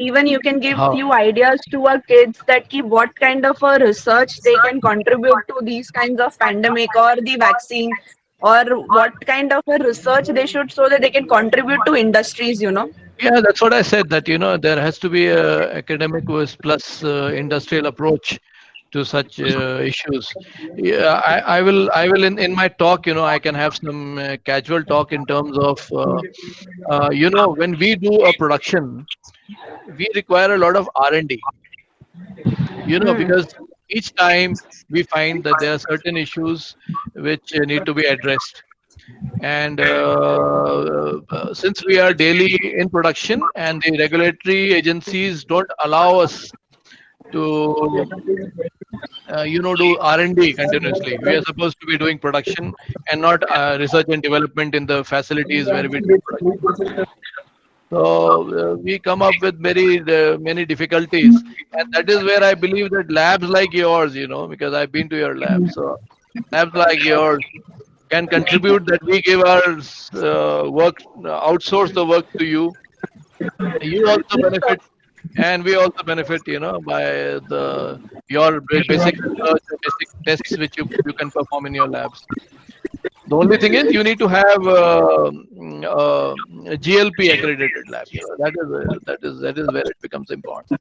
even you can give How? few ideas to our kids that what kind of a research they can contribute to these kinds of pandemic or the vaccine, or what kind of a research they should, so that they can contribute to industries, you know. Yeah, that's what I said. That there has to be a academic plus industrial approach to such issues. Yeah, I will in my talk. I can have some casual talk in terms of when we do a production, we require a lot of R&D. Hmm. Because each time we find that there are certain issues which need to be addressed. And since we are daily in production and the regulatory agencies don't allow us to do R&D continuously, we are supposed to be doing production and not research and development in the facilities where we do production. So we come up with many difficulties, and that is where I believe that labs like yours, because I've been to your lab, so labs like yours can contribute, that we give our work, outsource the work to you. You also benefit, and we also benefit, by your basic research or basic tests which you can perform in your labs. The only thing is you need to have a GLP accredited lab. That is where it becomes important.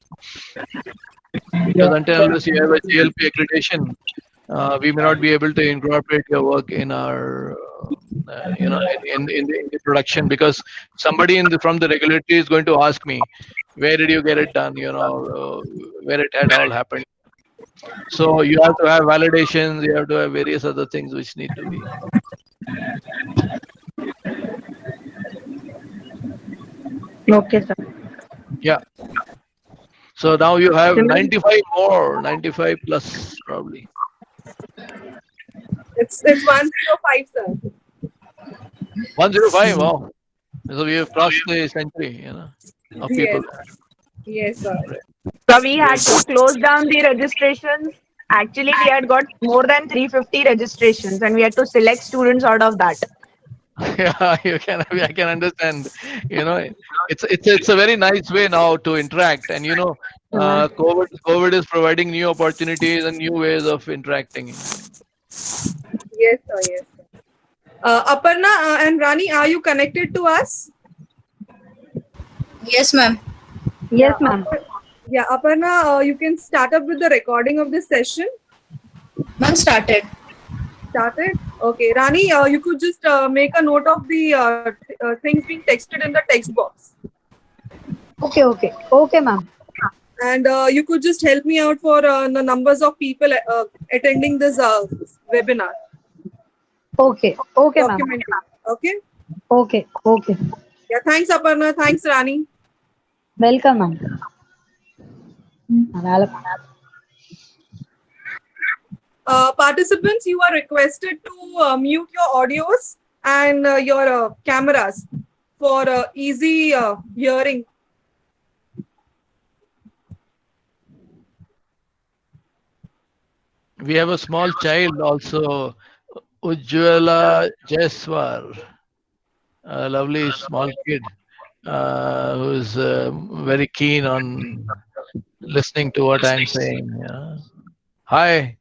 Because until unless you have a GLP accreditation, we may not be able to incorporate your work in our in the production, because somebody from the regulatory is going to ask me, where did you get it done, where it had all happened. So you have to have validations, you have to have various other things which need to be. Okay, sir. Yeah. So now you have Simran? 95 more, 95 plus probably. It's 105, sir. 105. Wow. So we have crossed the century, of people. Yes, yes, sir. Great. So we had Great. to close down the registrations. Actually, we had got more than 350 registrations, and we had to select students out of that. Yeah, I can understand. You know, it's a very nice way now to interact, and COVID is providing new opportunities and new ways of interacting. Yes, sir. Yes. Aparna and Rani, are you connected to us? Yes, ma'am. Yes, Yeah, ma'am. yeah, Aparna, you can start up with the recording of this session. Ma'am started. Started. Okay, Rani, you could just make a note of the things being texted in the text box, Okay, okay. Okay, ma'am. and you could just help me out for the numbers of people attending this webinar. Okay. Okay, ma'am. Documenting. Okay. Okay. Okay. Yeah. Thanks, Aparna. Thanks, Rani. Welcome, ma'am. Welcome. Participants, you are requested to mute your audios and your cameras for easy hearing. We have a small child also, Ujjwala Jaiswal, a lovely small kid who's very keen on listening to what I'm saying. Hi,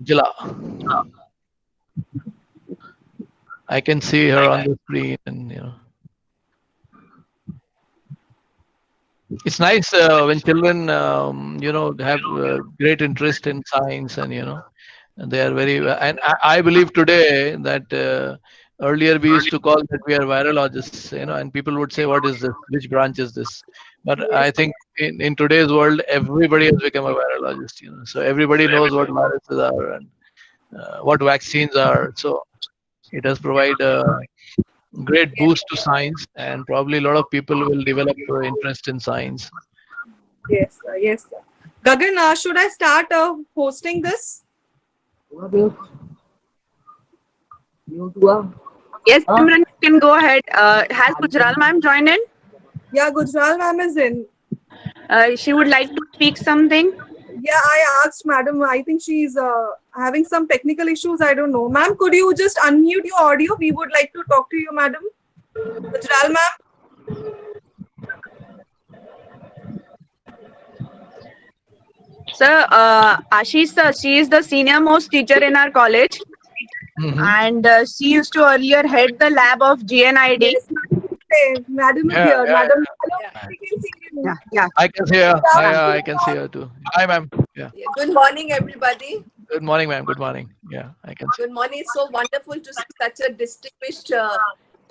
Ujjwala. I can see her on the screen, and it's nice when children, have great interest in science, and and they are very. And I believe today that earlier we used to call that we are virologists, and people would say, "What is this? Which branch is this?" But Yes. I think in today's world, everybody has become a virologist. So everybody knows what viruses are and what vaccines are. So it does provide a great boost to science, and probably a lot of people will develop interest in science. Yes, sir. Yes, sir. Gagan, should I start hosting this? Yes, Simran, you can go ahead. Has Gujral ma'am joined in? Yeah, Gujral ma'am is in. She would like to speak something. Yeah, I asked madam. I think she's having some technical issues. I don't know. Ma'am, could you just unmute your audio? We would like to talk to you, madam. Gujral ma'am. Sir, Ashish sir, she is the senior most teacher in our college, Mhm. and she used to earlier head the lab of GNID. Yes, hey, madam is Yeah, here. yeah, Madam, hello, Yeah. we can see you. Yeah, yeah. I can see her. Good I can see her too. Hi, ma'am. Yeah. Yeah. Good morning, everybody. Good morning, ma'am. Good morning. Yeah, I can see. Good morning. It's so wonderful to see such a distinguished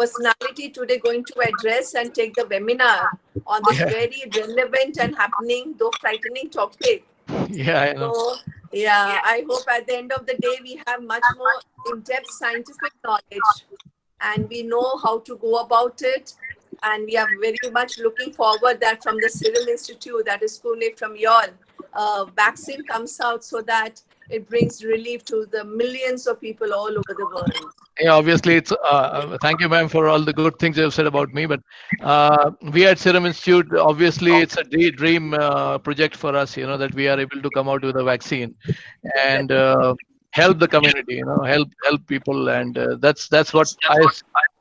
personality today going to address and take the webinar on this Yeah, very relevant and happening, though frightening topic. yeah, I know. So, yeah, I hope at the end of the day we have much more in-depth scientific knowledge and we know how to go about it. And we are very much looking forward that from the Serum Institute, that is Pune from y'all, vaccine comes out so that it brings relief to the millions of people all over the world. Yeah, obviously, it's. Thank you, ma'am, for all the good things you have said about me. But we at Serum Institute, obviously, it's a dream project for us. You know that we are able to come out with a vaccine and help the community. You know, help people, and that's what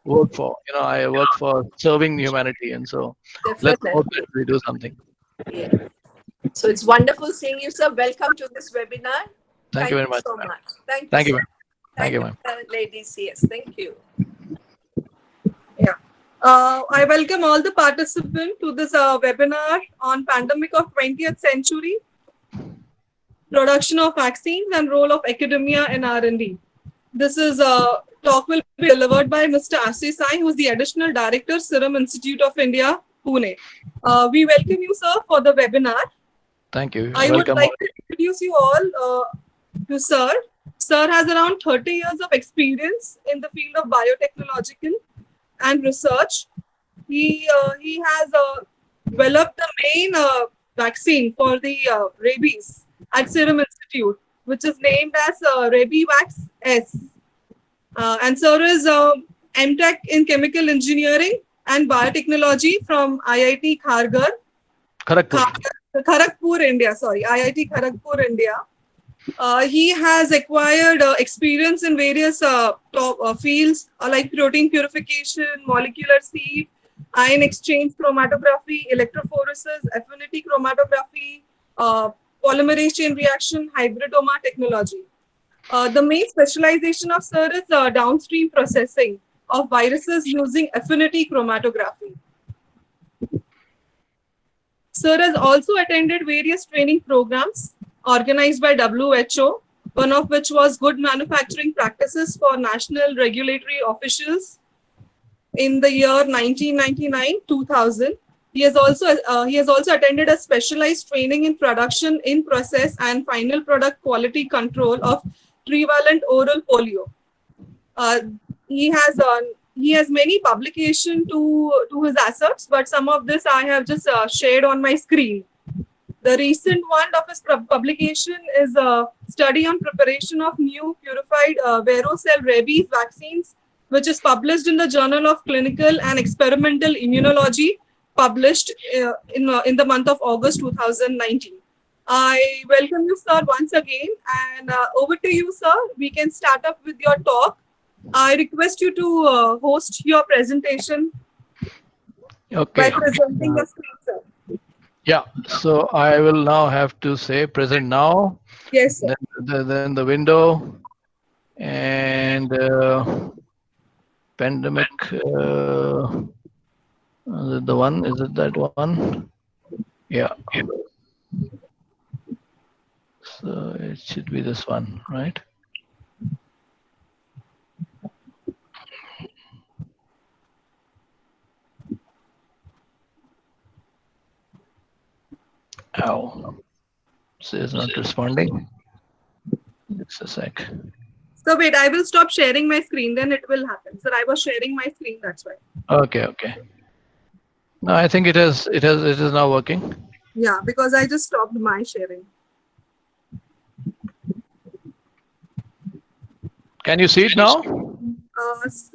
work for. You know, I work for serving humanity, and so let's hope that Definitely. we do something. Yeah. So it's wonderful seeing you, sir. Welcome to this webinar. Thank you Thank very you much, so ma'am. much. Thank you, Thank you, sir. ma'am. Thank you, ma'am. Ladies. Yes, thank you. Yeah. I welcome all the participants to this webinar on pandemic of 20th century, production of vaccines and role of academia in R&D. This is a talk will be delivered by Mr. Ashish Sai, who is the Additional Director, Serum Institute of India, Pune. We welcome you, sir, for the webinar. Thank you. I would Welcome. like to introduce you all to Sir. Sir has around 30 years of experience in the field of biotechnological and research. He has developed the main vaccine for the rabies at Serum Institute, which is named as Rabivax S. And Sir is MTech in Chemical Engineering and Biotechnology from IIT Kharghar, Kharagpur. Kharagpur, India. Sorry, IIT Kharagpur, India. He has acquired experience in various top, fields like protein purification, molecular sieve, ion exchange chromatography, electrophoresis, affinity chromatography, uh, polymerase chain reaction, hybridoma technology. The main specialization of Sir is downstream processing of viruses using affinity chromatography. Sir has also attended various training programs organized by WHO, one of which was Good Manufacturing Practices for National Regulatory Officials in the year 1999-2000. He has also attended a specialized training in production, in process, and final product quality control of trivalent oral polio. Uh, he has many publication to his assets, but some of this I have just shared on my screen. The recent one of his publication is a study on preparation of new purified varicocele rabies vaccines, which is published in the Journal of Clinical and Experimental Immunology, published in the month of August 2019. I welcome you, sir, once again, and over to you, sir. We can start up with your talk. I request you to host your presentation by Okay. presenting your screen, sir. Yeah. So I will now have to say present now. Yes, sir. Then the window and pandemic. Is it the one? Is it that one? Yeah. So it should be this one, right? Ow. So it's not responding. Just a sec. So wait, I will stop sharing my screen, then it will happen. Sir, I was sharing my screen, that's why. Okay. Okay. No, I think it is now working. Yeah, because I just stopped my sharing. Can you see it now? Yes,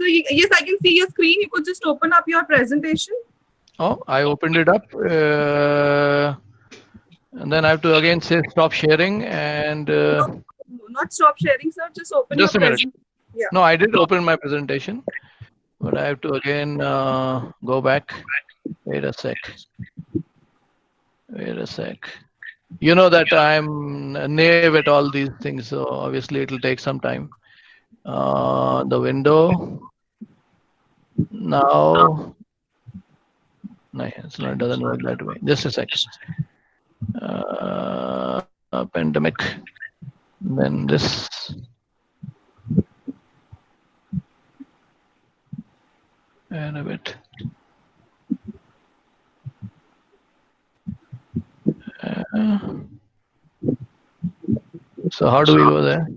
I can see your screen. You could just open up your presentation. Oh, I opened it up. And then I have to again say stop sharing and No, not stop sharing, sir. Just open just your a minute. presentation. Yeah. No, I did open my presentation, but I have to again go back. Wait a sec. Wait a sec. You know that I'm knave at all these things, so obviously it'll take some time. The window now. No, it doesn't work that way. Just a second. Pandemic. Then this. And a bit. So how do we go there?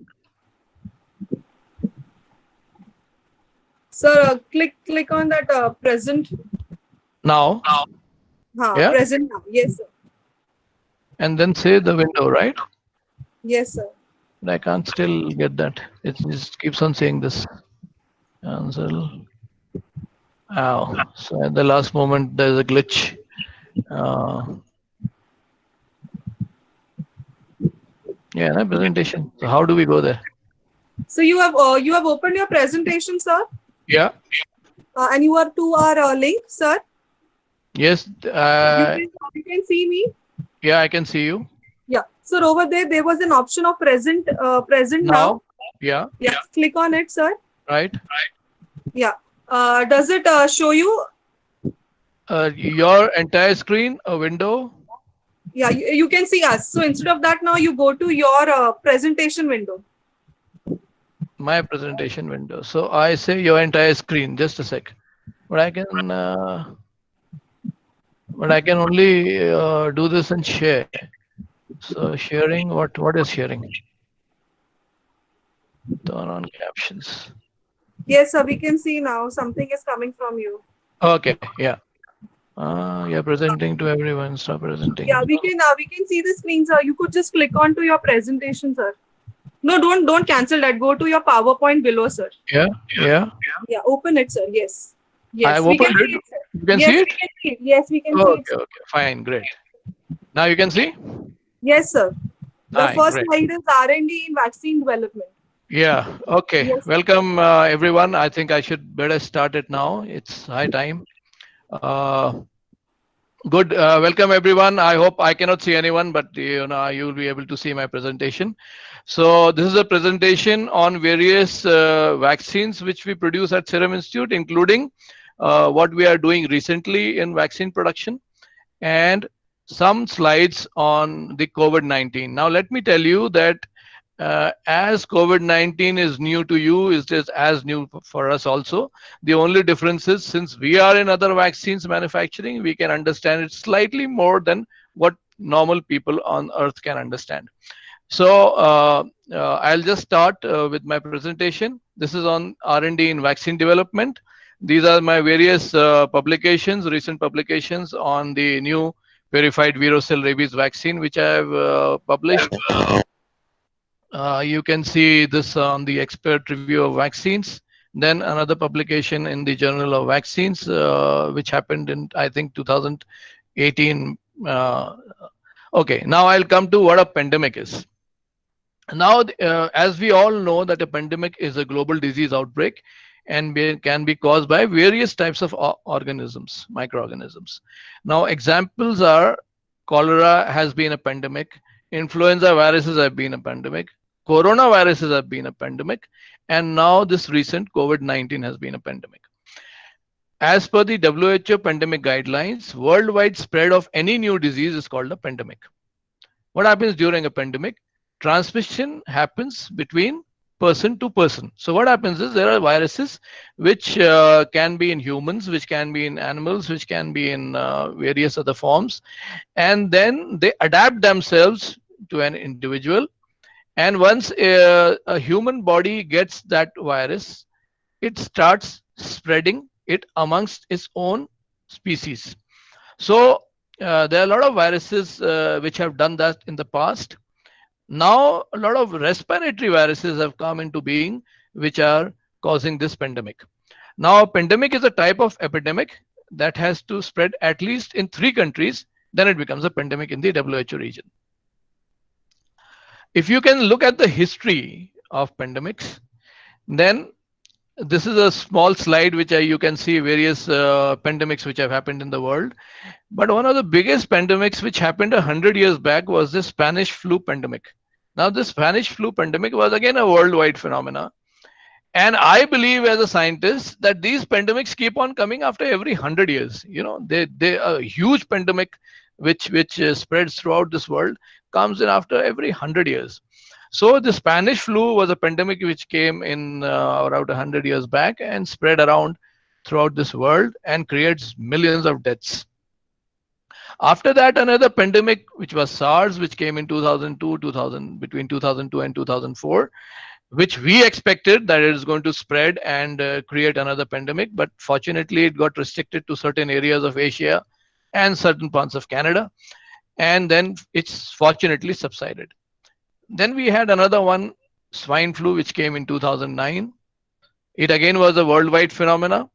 Sir, click on that present. Now. Yeah. Present now. Yes, sir. And then say the window, right? Yes, sir. But I can't still get that. It just keeps on saying this. Answer. Ow. So at the last moment, there's a glitch. Yeah, no presentation. So how do we go there? So you have opened your presentation, sir, Yeah. and you are to our link, sir. Yes. You can see me. Yeah, I can see you. Yeah. So over there was an option of present now. Yeah. Yeah. Click on it, sir. Right. Yeah. Does it show you? Your entire screen, a window. Yeah, you can see us. So instead of that, now you go to your presentation window. My presentation window. So I say your entire screen. Just a sec. But I can only do this and share. So sharing, what is sharing? Turn on captions. Yes, sir. We can see now something is coming from you. Okay. Yeah. You're presenting to everyone. Stop presenting. Yeah, we can see the screen, sir. You could just click on to your presentation, sir. No, don't cancel that. Go to your PowerPoint below, sir. Yeah. Yeah. Yeah, open it, sir. Yes. Yes. I've we can opened see it. it, sir. You can Yes, see we it? can see it. Yes, we can see Okay. it, sir. Okay. Fine. Great. Now you can see? Yes, sir. The Aye, first great. slide is R&D in vaccine development. Yeah. Okay. Yes. Welcome, everyone. I think I should better start it now. It's high time. Good. Welcome, everyone. I hope I cannot see anyone, but you will be able to see my presentation. So this is a presentation on various vaccines which we produce at Serum Institute, including what we are doing recently in vaccine production and some slides on the COVID-19. Now, let me tell you that as COVID-19 is new to you, it is as new for us also. The only difference is, since we are in other vaccines manufacturing, we can understand it slightly more than what normal people on earth can understand. So I'll just start with my presentation. This is on R&D in vaccine development. These are my various publications, recent publications on the new verified Virocell rabies vaccine, which I have published. You can see this on the expert review of vaccines. Then another publication in the Journal of Vaccines, which happened in, I think, 2018. Okay, now I'll come to what a pandemic is. Now, as we all know that a pandemic is a global disease outbreak and can be caused by various types of organisms, microorganisms. Now, examples are cholera has been a pandemic, influenza viruses have been a pandemic, coronaviruses have been a pandemic, and now this recent COVID-19 has been a pandemic. As per the WHO pandemic guidelines, worldwide spread of any new disease is called a pandemic. What happens during a pandemic? Transmission happens between person to person. So what happens is there are viruses which can be in humans, which can be in animals, which can be in various other forms, and then they adapt themselves to an individual. And once a human body gets that virus, it starts spreading it amongst its own species. So there are a lot of viruses which have done that in the past. Now, a lot of respiratory viruses have come into being, which are causing this pandemic. Now, a pandemic is a type of epidemic that has to spread at least in 3 countries, then it becomes a pandemic in the WHO region. If you can look at the history of pandemics, then This is a small slide which you can see various pandemics which have happened in the world. But one of the biggest pandemics which happened 100 years back was the Spanish flu pandemic. Now, the Spanish flu pandemic was again a worldwide phenomenon. And I believe as a scientist that these pandemics keep on coming after every 100 years. They a huge pandemic which spreads throughout this world comes in after every 100 years. So the Spanish flu was a pandemic which came in around 100 years back and spread around throughout this world and creates millions of deaths. After that, another pandemic which was SARS, which came in 2002, 2000 between 2002 and 2004, which we expected that it is going to spread and create another pandemic, but fortunately it got restricted to certain areas of Asia and certain parts of Canada, and then it's fortunately subsided. Then we had another one, swine flu, which came in 2009. It again was a worldwide phenomena.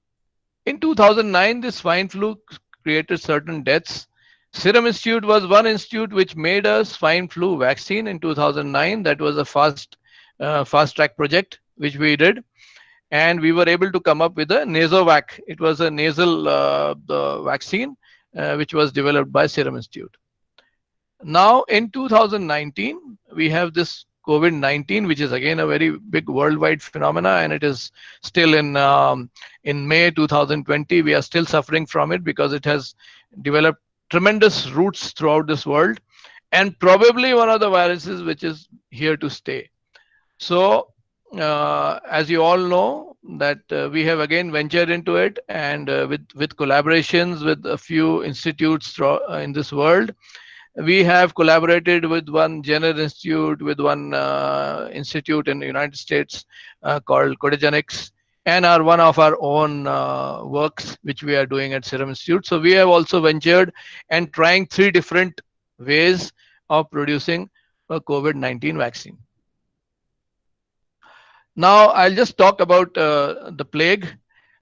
In 2009, this swine flu created certain deaths. Serum Institute was one institute which made a swine flu vaccine in 2009. That was a fast track project which we did, and we were able to come up with a Nasovac. It was a nasal the vaccine which was developed by Serum Institute. Now in 2019, we have this COVID-19, which is again a very big worldwide phenomena, and it is still in May 2020. We are still suffering from it because it has developed tremendous roots throughout this world, and probably one of the viruses which is here to stay. So, as you all know, that we have again ventured into it, and with collaborations with a few institutes in this world. We have collaborated with one Jenner Institute, with one institute in the United States called Codegenics, and are one of our own works which we are doing at Serum Institute. So we have also ventured and trying 3 different ways of producing a COVID-19 vaccine. Now I'll just talk about the plague.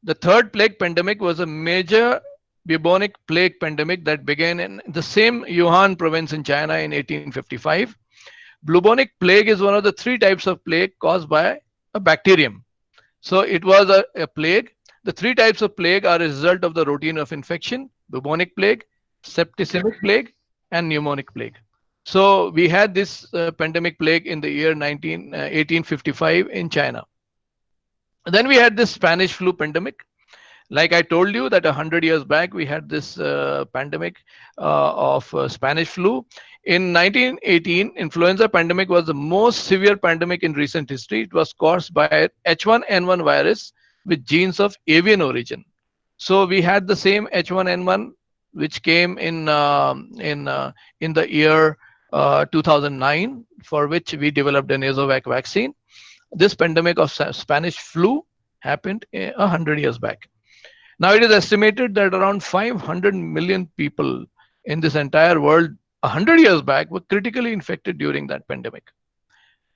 The third plague pandemic was a major bubonic plague pandemic that began in the same Wuhan province in China in 1855. Bubonic plague is one of the 3 types of plague caused by a bacterium. So it was a plague. The 3 types of plague are a result of the routine of infection: bubonic plague, septicemic plague, and pneumonic plague. So we had this pandemic plague in the year 1855 in China. Then we had this Spanish flu pandemic. Like I told you that 100 years back, we had this pandemic of Spanish flu. In 1918, influenza pandemic was the most severe pandemic in recent history. It was caused by H1N1 virus with genes of avian origin. So we had the same H1N1 which came in the year 2009, for which we developed a Nasovac vaccine. This pandemic of Spanish flu happened 100 years back. Now it is estimated that around 500 million people in this entire world 100 years back were critically infected during that pandemic.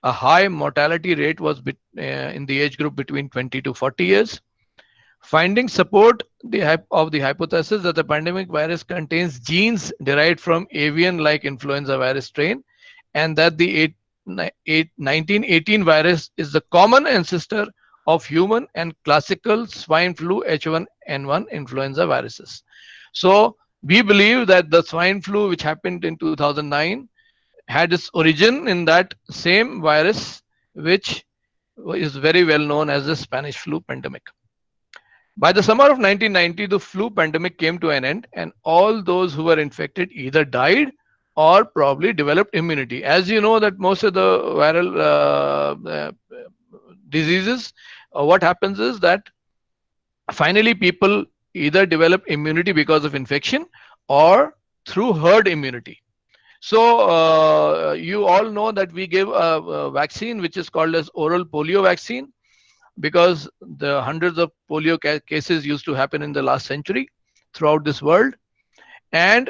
A high mortality rate was in the age group between 20 to 40 years. Findings support the hypothesis that the pandemic virus contains genes derived from avian-like influenza virus strain, and that the 1918 virus is the common ancestor of human and classical swine flu H1N1 influenza viruses. So we believe that the swine flu which happened in 2009 had its origin in that same virus, which is very well known as the Spanish flu pandemic. By the summer of 1990, the flu pandemic came to an end, and all those who were infected either died or probably developed immunity. As you know that most of the viral diseases, what happens is that finally people either develop immunity because of infection or through herd immunity. So you all know that we give a vaccine which is called as oral polio vaccine, because the hundreds of polio cases used to happen in the last century throughout this world. And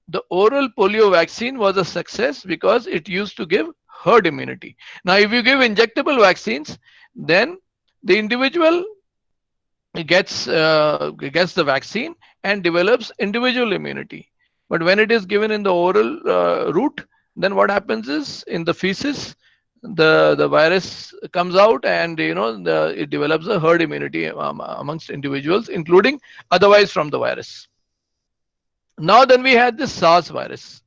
the oral polio vaccine was a success because it used to give herd immunity. Now, if you give injectable vaccines, then the individual gets the vaccine and develops individual immunity. But when it is given in the oral route, then what happens is in the feces, the virus comes out, and it develops a herd immunity amongst individuals, including otherwise from the virus. Now then we had this SARS virus.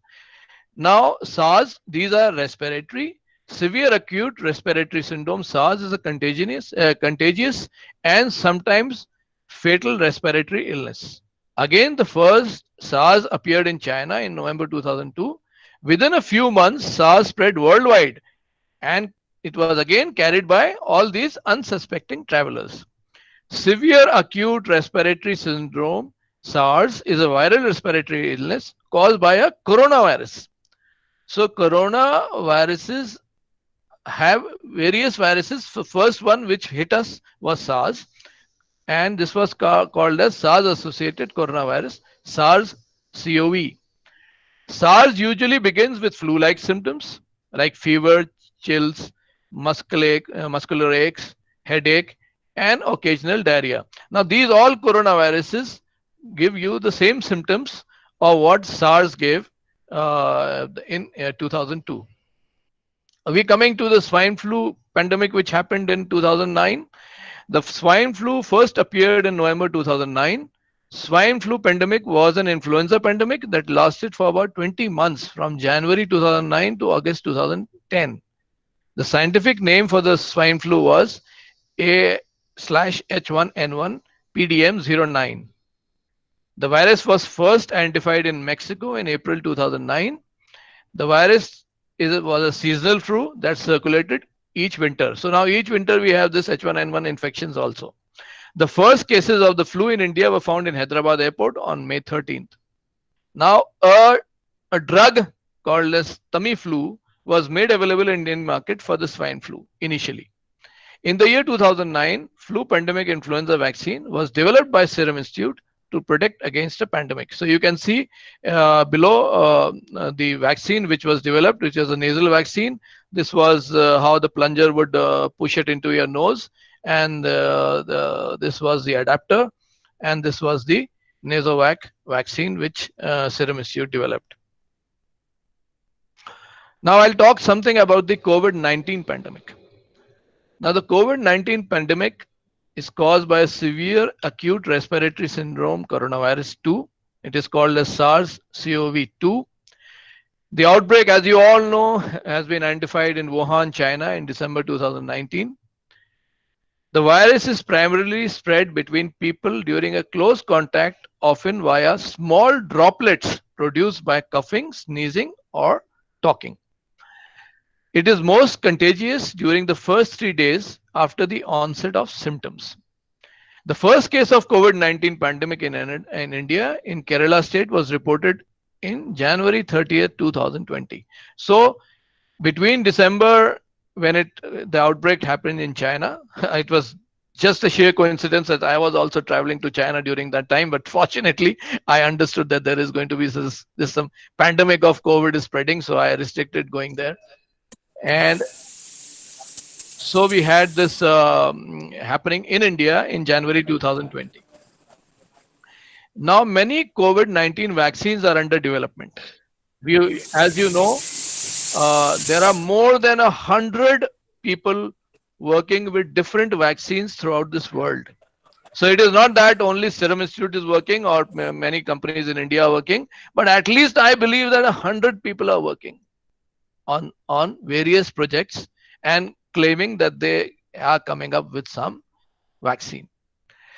Now SARS, these are respiratory, severe acute respiratory syndrome. SARS is a contagious and sometimes fatal respiratory illness. Again, the first SARS appeared in China in November 2002. Within a few months, SARS spread worldwide, and it was again carried by all these unsuspecting travelers. Severe acute respiratory syndrome, SARS, is a viral respiratory illness caused by a coronavirus. So, coronaviruses have various viruses. The first one which hit us was SARS, and this was called as SARS associated coronavirus, SARS CoV. SARS usually begins with flu like symptoms like fever, chills, muscular aches, headache, and occasional diarrhea. Now, these all coronaviruses give you the same symptoms of what SARS gave in 2002. We coming to the swine flu pandemic, which happened in 2009. The swine flu first appeared in November 2009. Swine flu pandemic was an influenza pandemic that lasted for about 20 months from January 2009 to August 2010. The scientific name for the swine flu was A/H1N1 PDM09. The virus was first identified in Mexico in April 2009. The virus was a seasonal flu that circulated each winter. So now each winter we have this H1N1 infections also. The first cases of the flu in India were found in Hyderabad airport on May 13th. Now a drug called as Tamiflu was made available in Indian market for the swine flu initially. In the year 2009, flu pandemic influenza vaccine was developed by Serum Institute to protect against a pandemic. So you can see below the vaccine which was developed, which is a nasal vaccine. This was how the plunger would push it into your nose, and this was the adapter, and this was the Nasovac vaccine which Serum Institute developed. Now I'll talk something about the COVID-19 pandemic. Now the COVID-19 pandemic is caused by a severe acute respiratory syndrome coronavirus 2. It is called as SARS-CoV-2. The outbreak, as you all know, has been identified in Wuhan, China in December 2019. The virus is primarily spread between people during a close contact, often via small droplets produced by coughing, sneezing, or talking. It is most contagious during the first 3 days after the onset of symptoms. The first case of COVID-19 pandemic in India in Kerala state was reported in January 30th, 2020. So between December, when the outbreak happened in China, it was just a sheer coincidence that I was also traveling to China during that time. But fortunately, I understood that there is going to be some pandemic of COVID is spreading, so I restricted going there. And so we had this happening in India in January 2020. Now many COVID-19 vaccines are under development. As you know, there are more than 100 people working with different vaccines throughout this world. So it is not that only Serum Institute is working or many companies in India are working, but at least I believe that 100 people are working on various projects and claiming that they are coming up with some vaccine.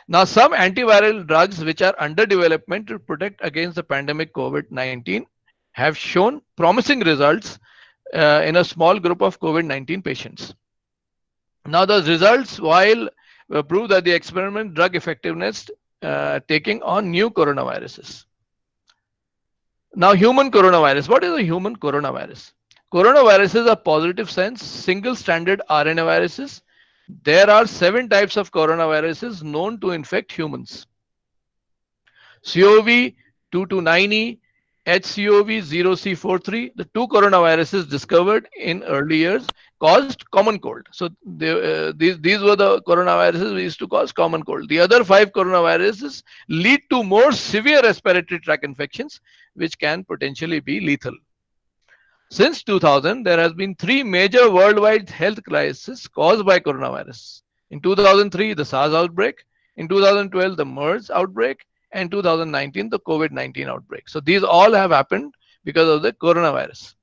Now, some antiviral drugs which are under development to protect against the pandemic COVID-19 have shown promising results in a small group of COVID-19 patients. Now, those results, while prove that the experiment drug effectiveness taking on new coronaviruses. Now, human coronavirus. What is a human coronavirus? Coronaviruses are positive sense, single-stranded RNA viruses. There are 7 types of coronaviruses known to infect humans. CoV-229E, HCOV-0C43, the 2 coronaviruses discovered in early years caused common cold. So these were the coronaviruses we used to cause common cold. The other 5 coronaviruses lead to more severe respiratory tract infections, which can potentially be lethal. Since 2000, there has been three major worldwide health crises caused by coronavirus. In 2003, the SARS outbreak. In 2012, the MERS outbreak. And 2019, the COVID-19 outbreak. So these all have happened because of the coronavirus.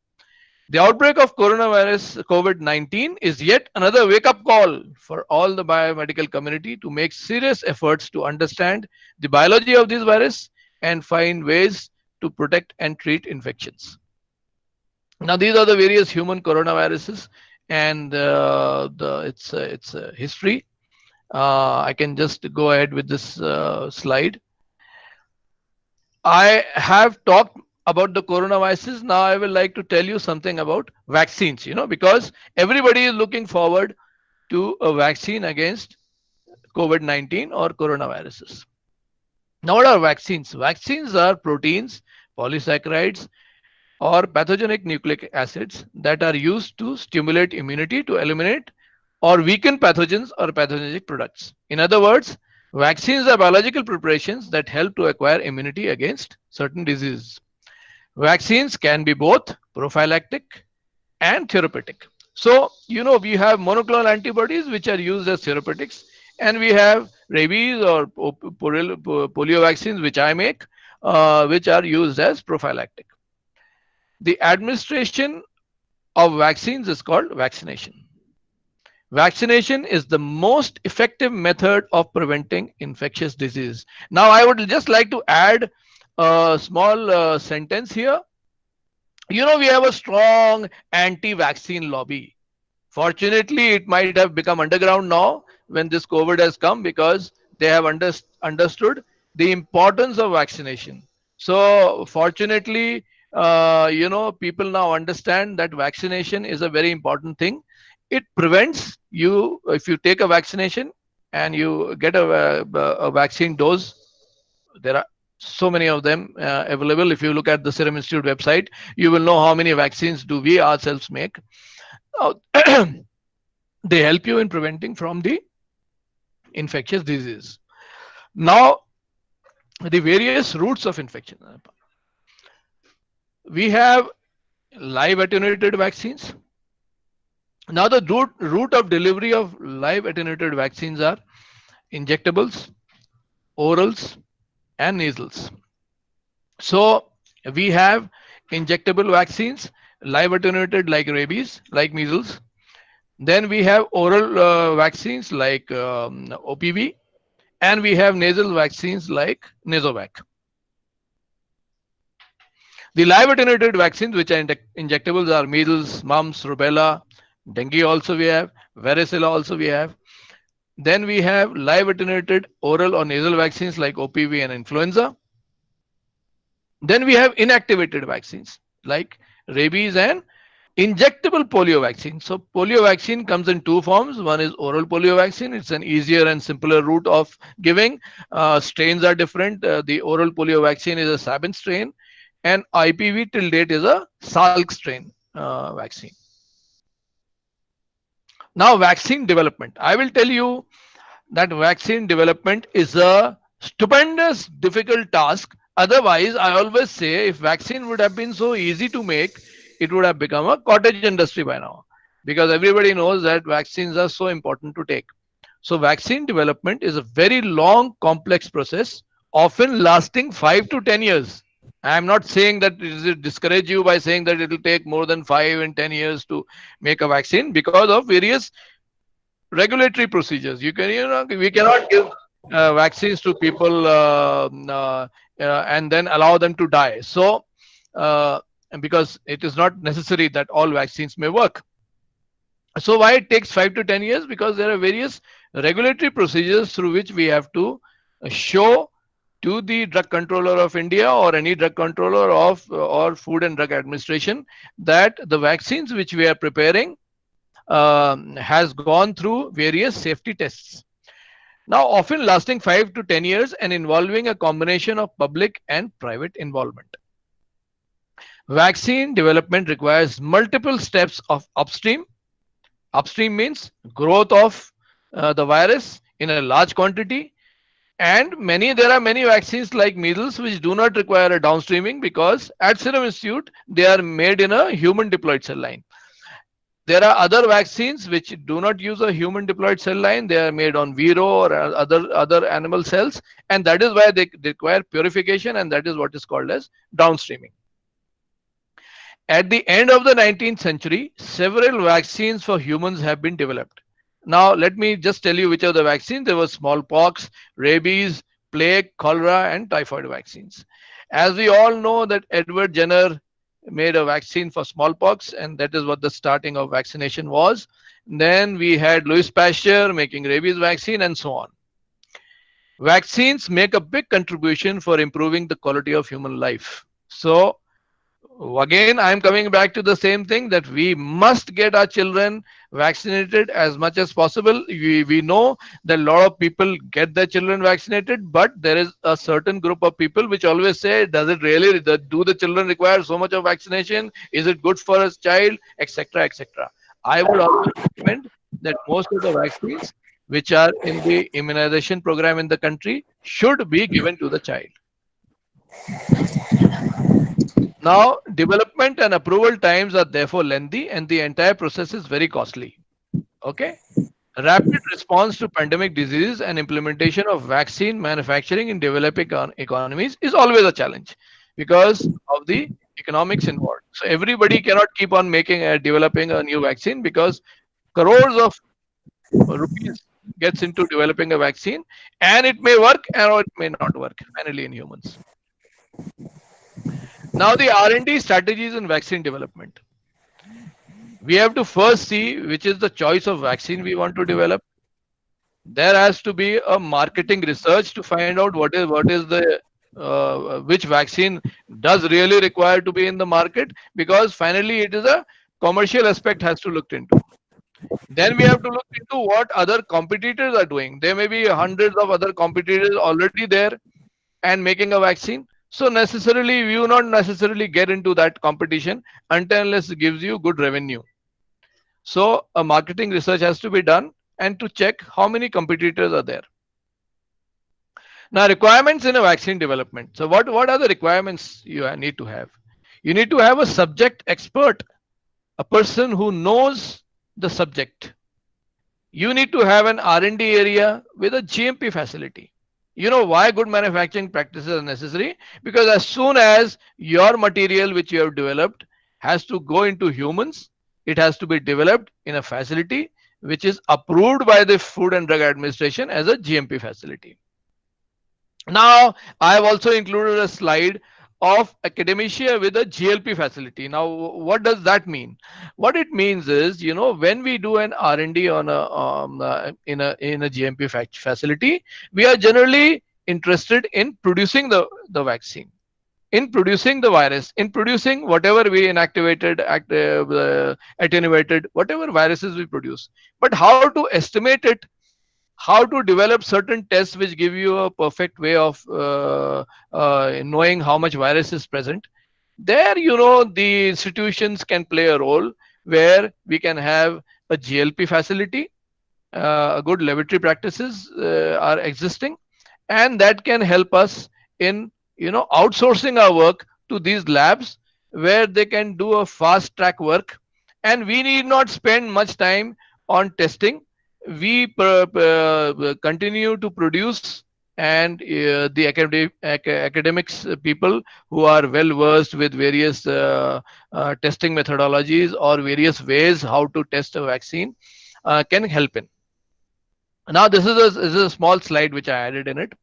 The outbreak of coronavirus COVID-19 is yet another wake-up call for all the biomedical community to make serious efforts to understand the biology of this virus and find ways to protect and treat infections. Now, these are the various human coronaviruses, and its history. I can just go ahead with this slide. I have talked about the coronaviruses. Now, I will like to tell you something about vaccines. Because everybody is looking forward to a vaccine against COVID-19 or coronaviruses. Now, what are vaccines? Vaccines are proteins, polysaccharides, or pathogenic nucleic acids that are used to stimulate immunity to eliminate or weaken pathogens or pathogenic products. In other words, vaccines are biological preparations that help to acquire immunity against certain diseases. Vaccines can be both prophylactic and therapeutic. So, we have monoclonal antibodies which are used as therapeutics, and we have rabies or polio vaccines, which I make, which are used as prophylactic. The administration of vaccines is called vaccination. Vaccination is the most effective method of preventing infectious disease. Now, I would just like to add a small sentence here. We have a strong anti-vaccine lobby. Fortunately, it might have become underground now when this COVID has come, because they have understood the importance of vaccination. So, fortunately, people now understand that vaccination is a very important thing. It prevents you, if you take a vaccination and you get a vaccine dose. There are so many of them available. If you look at the Serum Institute website, you will know how many vaccines do we ourselves make. They help you in preventing from the infectious disease. Now, the various routes of infection. We have live attenuated vaccines. Now, the route of delivery of live attenuated vaccines are injectables, orals, and nasals. So, we have injectable vaccines, live attenuated like rabies, like measles. Then we have oral vaccines like OPV, and we have nasal vaccines like Nasovac. The live attenuated vaccines, which are injectables, are measles, mumps, rubella, dengue also we have, varicella also we have. Then we have live attenuated oral or nasal vaccines like OPV and influenza. Then we have inactivated vaccines like rabies and injectable polio vaccine. So polio vaccine comes in two forms. One is oral polio vaccine. It's an easier and simpler route of giving. Strains are different. The oral polio vaccine is a Sabin strain, and IPV till date is a Salk strain vaccine. Now, vaccine development. I will tell you that vaccine development is a stupendous, difficult task. Otherwise, I always say, if vaccine would have been so easy to make, it would have become a cottage industry by now, because everybody knows that vaccines are so important to take. So vaccine development is a very long, complex process, often lasting 5 to 10 years. I am not saying that it will discourage you by saying that it will take more than 5 and 10 years to make a vaccine, because of various regulatory procedures. We cannot give vaccines to people and then allow them to die. So, because it is not necessary that all vaccines may work. So why it takes 5 to 10 years? Because there are various regulatory procedures through which we have to show to the Drug Controller of India or any drug controller of or Food and Drug Administration that the vaccines which we are preparing has gone through various safety tests. Now, often lasting 5 to 10 years and involving a combination of public and private involvement. Vaccine development requires multiple steps of upstream. Upstream means growth of the virus in a large quantity, And there are many vaccines like measles which do not require a downstreaming, because at Serum Institute they are made in a human diploid cell line. There are other vaccines which do not use a human diploid cell line. They are made on Vero or other animal cells, and that is why they require purification, and that is what is called as downstreaming. At the end of the 19th century, several vaccines for humans have been developed. Now, let me just tell you which are the vaccines. There was smallpox, rabies, plague, cholera, and typhoid vaccines. As we all know that Edward Jenner made a vaccine for smallpox, and that is what the starting of vaccination was. Then we had Louis Pasteur making rabies vaccine, and so on. Vaccines make a big contribution for improving the quality of human life. So again, I'm coming back to the same thing, that we must get our children vaccinated as much as possible. We know that a lot of people get their children vaccinated, but there is a certain group of people which always say, does it really, do the children require so much of vaccination? Is it good for a child, etc., etc.? I would also recommend that most of the vaccines which are in the immunization program in the country should be given to the child. Now, development and approval times are therefore lengthy, and the entire process is very costly. Okay. Rapid response to pandemic diseases and implementation of vaccine manufacturing in developing economies is always a challenge because of the economics involved. So everybody cannot keep on developing a new vaccine, because crores of rupees gets into developing a vaccine, and it may work or it may not work finally in humans. Now, the R&D strategies in vaccine development. We have to first see which is the choice of vaccine we want to develop. There has to be a marketing research to find out what is the which vaccine does really require to be in the market, because finally it is a commercial aspect has to look into. Then we have to look into what other competitors are doing. There may be hundreds of other competitors already there and making a vaccine. So necessarily, we will not necessarily get into that competition until unless it gives you good revenue. So a marketing research has to be done and to check how many competitors are there. Now, requirements in a vaccine development. So what are the requirements you need to have? You need to have a subject expert, a person who knows the subject. You need to have an R&D area with a GMP facility. You know why good manufacturing practices are necessary? Because as soon as your material which you have developed has to go into humans, it has to be developed in a facility which is approved by the Food and Drug Administration as a GMP facility. Now, I have also included a slide of academia with a GLP facility. Now, what does that mean? What it means is, when we do an R&D on in a GMP facility, we are generally interested in producing the vaccine, in producing the virus, in producing whatever we inactivated, attenuated, whatever viruses we produce. But how to estimate it? How to develop certain tests which give you a perfect way of knowing how much virus is present. There, the institutions can play a role where we can have a GLP facility, good laboratory practices are existing, and that can help us in, outsourcing our work to these labs where they can do a fast track work, and we need not spend much time on testing. We continue to produce, and the academics people who are well versed with various testing methodologies or various ways how to test a vaccine can help in. Now, this is a small slide which I added in it.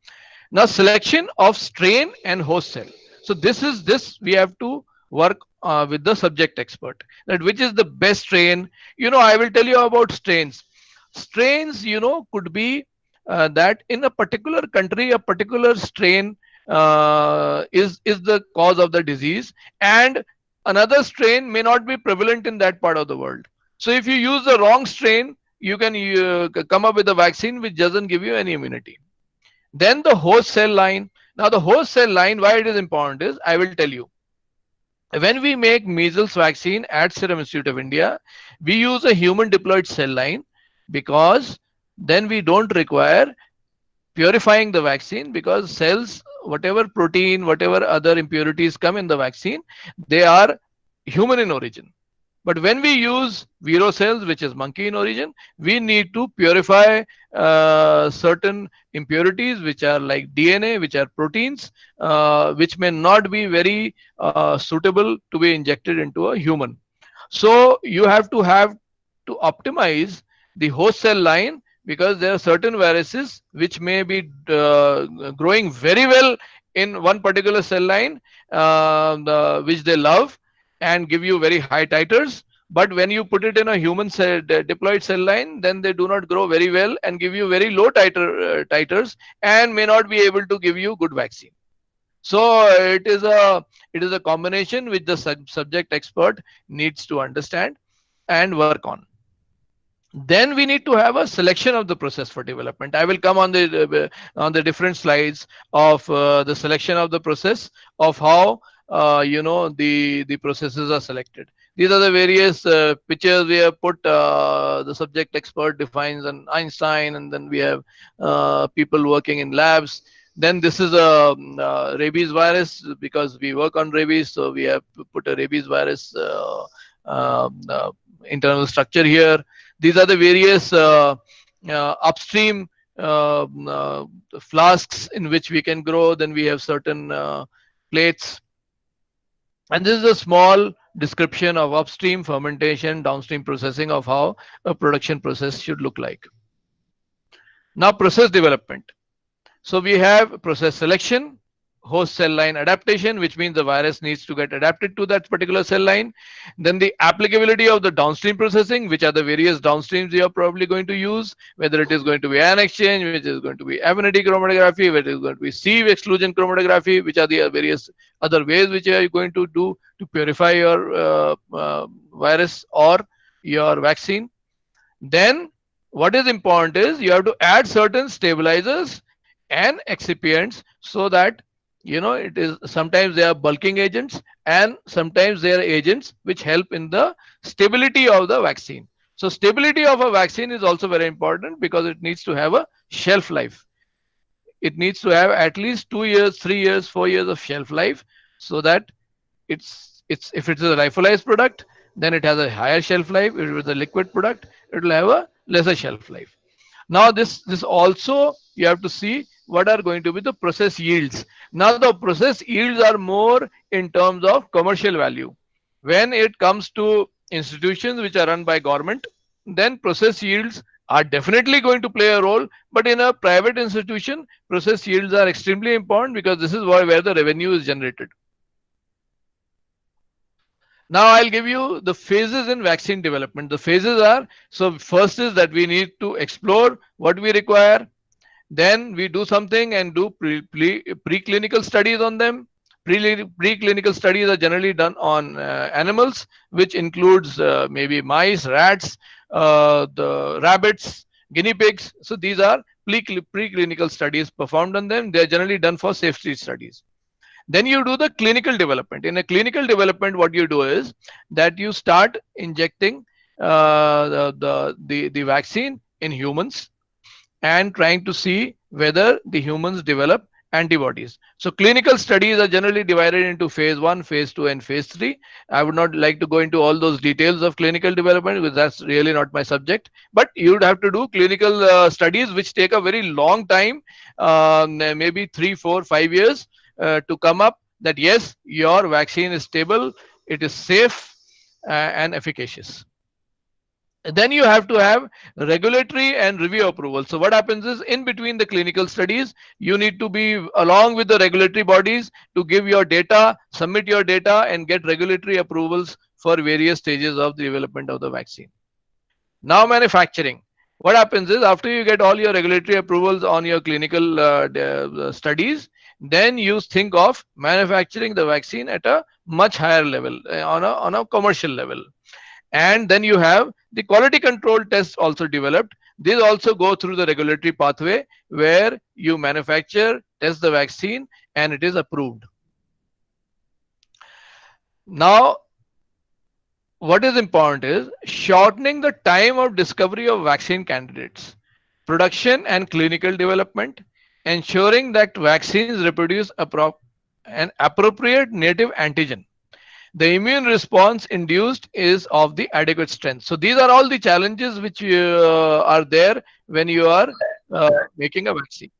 Now, selection of strain and host cell. So this we have to work with the subject expert, that which is the best strain. I will tell you about strains. Strains, could be that in a particular country, a particular strain is the cause of the disease, and another strain may not be prevalent in that part of the world. So if you use the wrong strain, you can come up with a vaccine which doesn't give you any immunity. Then the host cell line. Now, the host cell line, why it is important is, I will tell you. When we make measles vaccine at Serum Institute of India, we use a human diploid cell line, because then we don't require purifying the vaccine, because cells, whatever protein, whatever other impurities come in the vaccine, they are human in origin. But when we use vero cells, which is monkey in origin, we need to purify certain impurities, which are like DNA, which are proteins, which may not be very suitable to be injected into a human. So you have to optimize the host cell line, because there are certain viruses which may be growing very well in one particular cell line, which they love and give you very high titers. But when you put it in a human cell, diploid cell line, then they do not grow very well and give you very low titers, and may not be able to give you good vaccine. So it is a combination which the subject expert needs to understand and work on. Then we need to have a selection of the process for development. I will come on the different slides of the selection of the process, of how the processes are selected. These are the various pictures we have put. The subject expert defines an Einstein, and then we have people working in labs. Then this is a rabies virus, because we work on rabies, so we have put a rabies virus internal structure here. These are the various upstream flasks in which we can grow. Then we have certain plates. And this is a small description of upstream fermentation, downstream processing, of how a production process should look like. Now, process development. So we have process selection, host cell line adaptation, which means the virus needs to get adapted to that particular cell line. Then the applicability of the downstream processing, which are the various downstreams you are probably going to use, whether it is going to be ion exchange, which is going to be affinity chromatography, whether it is going to be sieve exclusion chromatography, which are the various other ways which you are going to do to purify your virus or your vaccine. Then what is important is you have to add certain stabilizers and excipients, so that it is, sometimes they are bulking agents and sometimes they are agents which help in the stability of the vaccine. So stability of a vaccine is also very important, because it needs to have a shelf life. It needs to have at least 2 years, 3 years, 4 years of shelf life, so that if it's a lyophilized product, then it has a higher shelf life. If it is a liquid product, it will have a lesser shelf life. Now this also, you have to see what are going to be the process yields. Now the process yields are more in terms of commercial value. When it comes to institutions which are run by government, then process yields are definitely going to play a role. But in a private institution, process yields are extremely important, because this is where the revenue is generated. Now I'll give you the phases in vaccine development. The phases are, so first is that we need to explore what we require. Then we do something and do preclinical studies on them. Preclinical studies are generally done on animals, which includes maybe mice, rats, the rabbits, guinea pigs. So these are preclinical studies performed on them. They are generally done for safety studies. Then you do the clinical development. In a clinical development, what you do is that you start injecting the vaccine in humans and trying to see whether the humans develop antibodies. So clinical studies are generally divided into phase 1, phase 2, and phase 3. I would not like to go into all those details of clinical development, because that's really not my subject. But you would have to do clinical studies which take a very long time, maybe 3, 4, 5 years, to come up that yes, your vaccine is stable, it is safe and efficacious. Then you have to have regulatory and review approval. So what happens is, in between the clinical studies, you need to be along with the regulatory bodies to give your data, submit your data, and get regulatory approvals for various stages of the development of the vaccine. Now manufacturing. What happens is, after you get all your regulatory approvals on your clinical studies, then you think of manufacturing the vaccine at a much higher level, on a commercial level. And then you have the quality control tests also developed. These also go through the regulatory pathway, where you manufacture, test the vaccine, and it is approved. Now, what is important is shortening the time of discovery of vaccine candidates, production and clinical development, ensuring that vaccines reproduce an appropriate native antigen. The immune response induced is of the adequate strength. So these are all the challenges which are there when you are making a vaccine.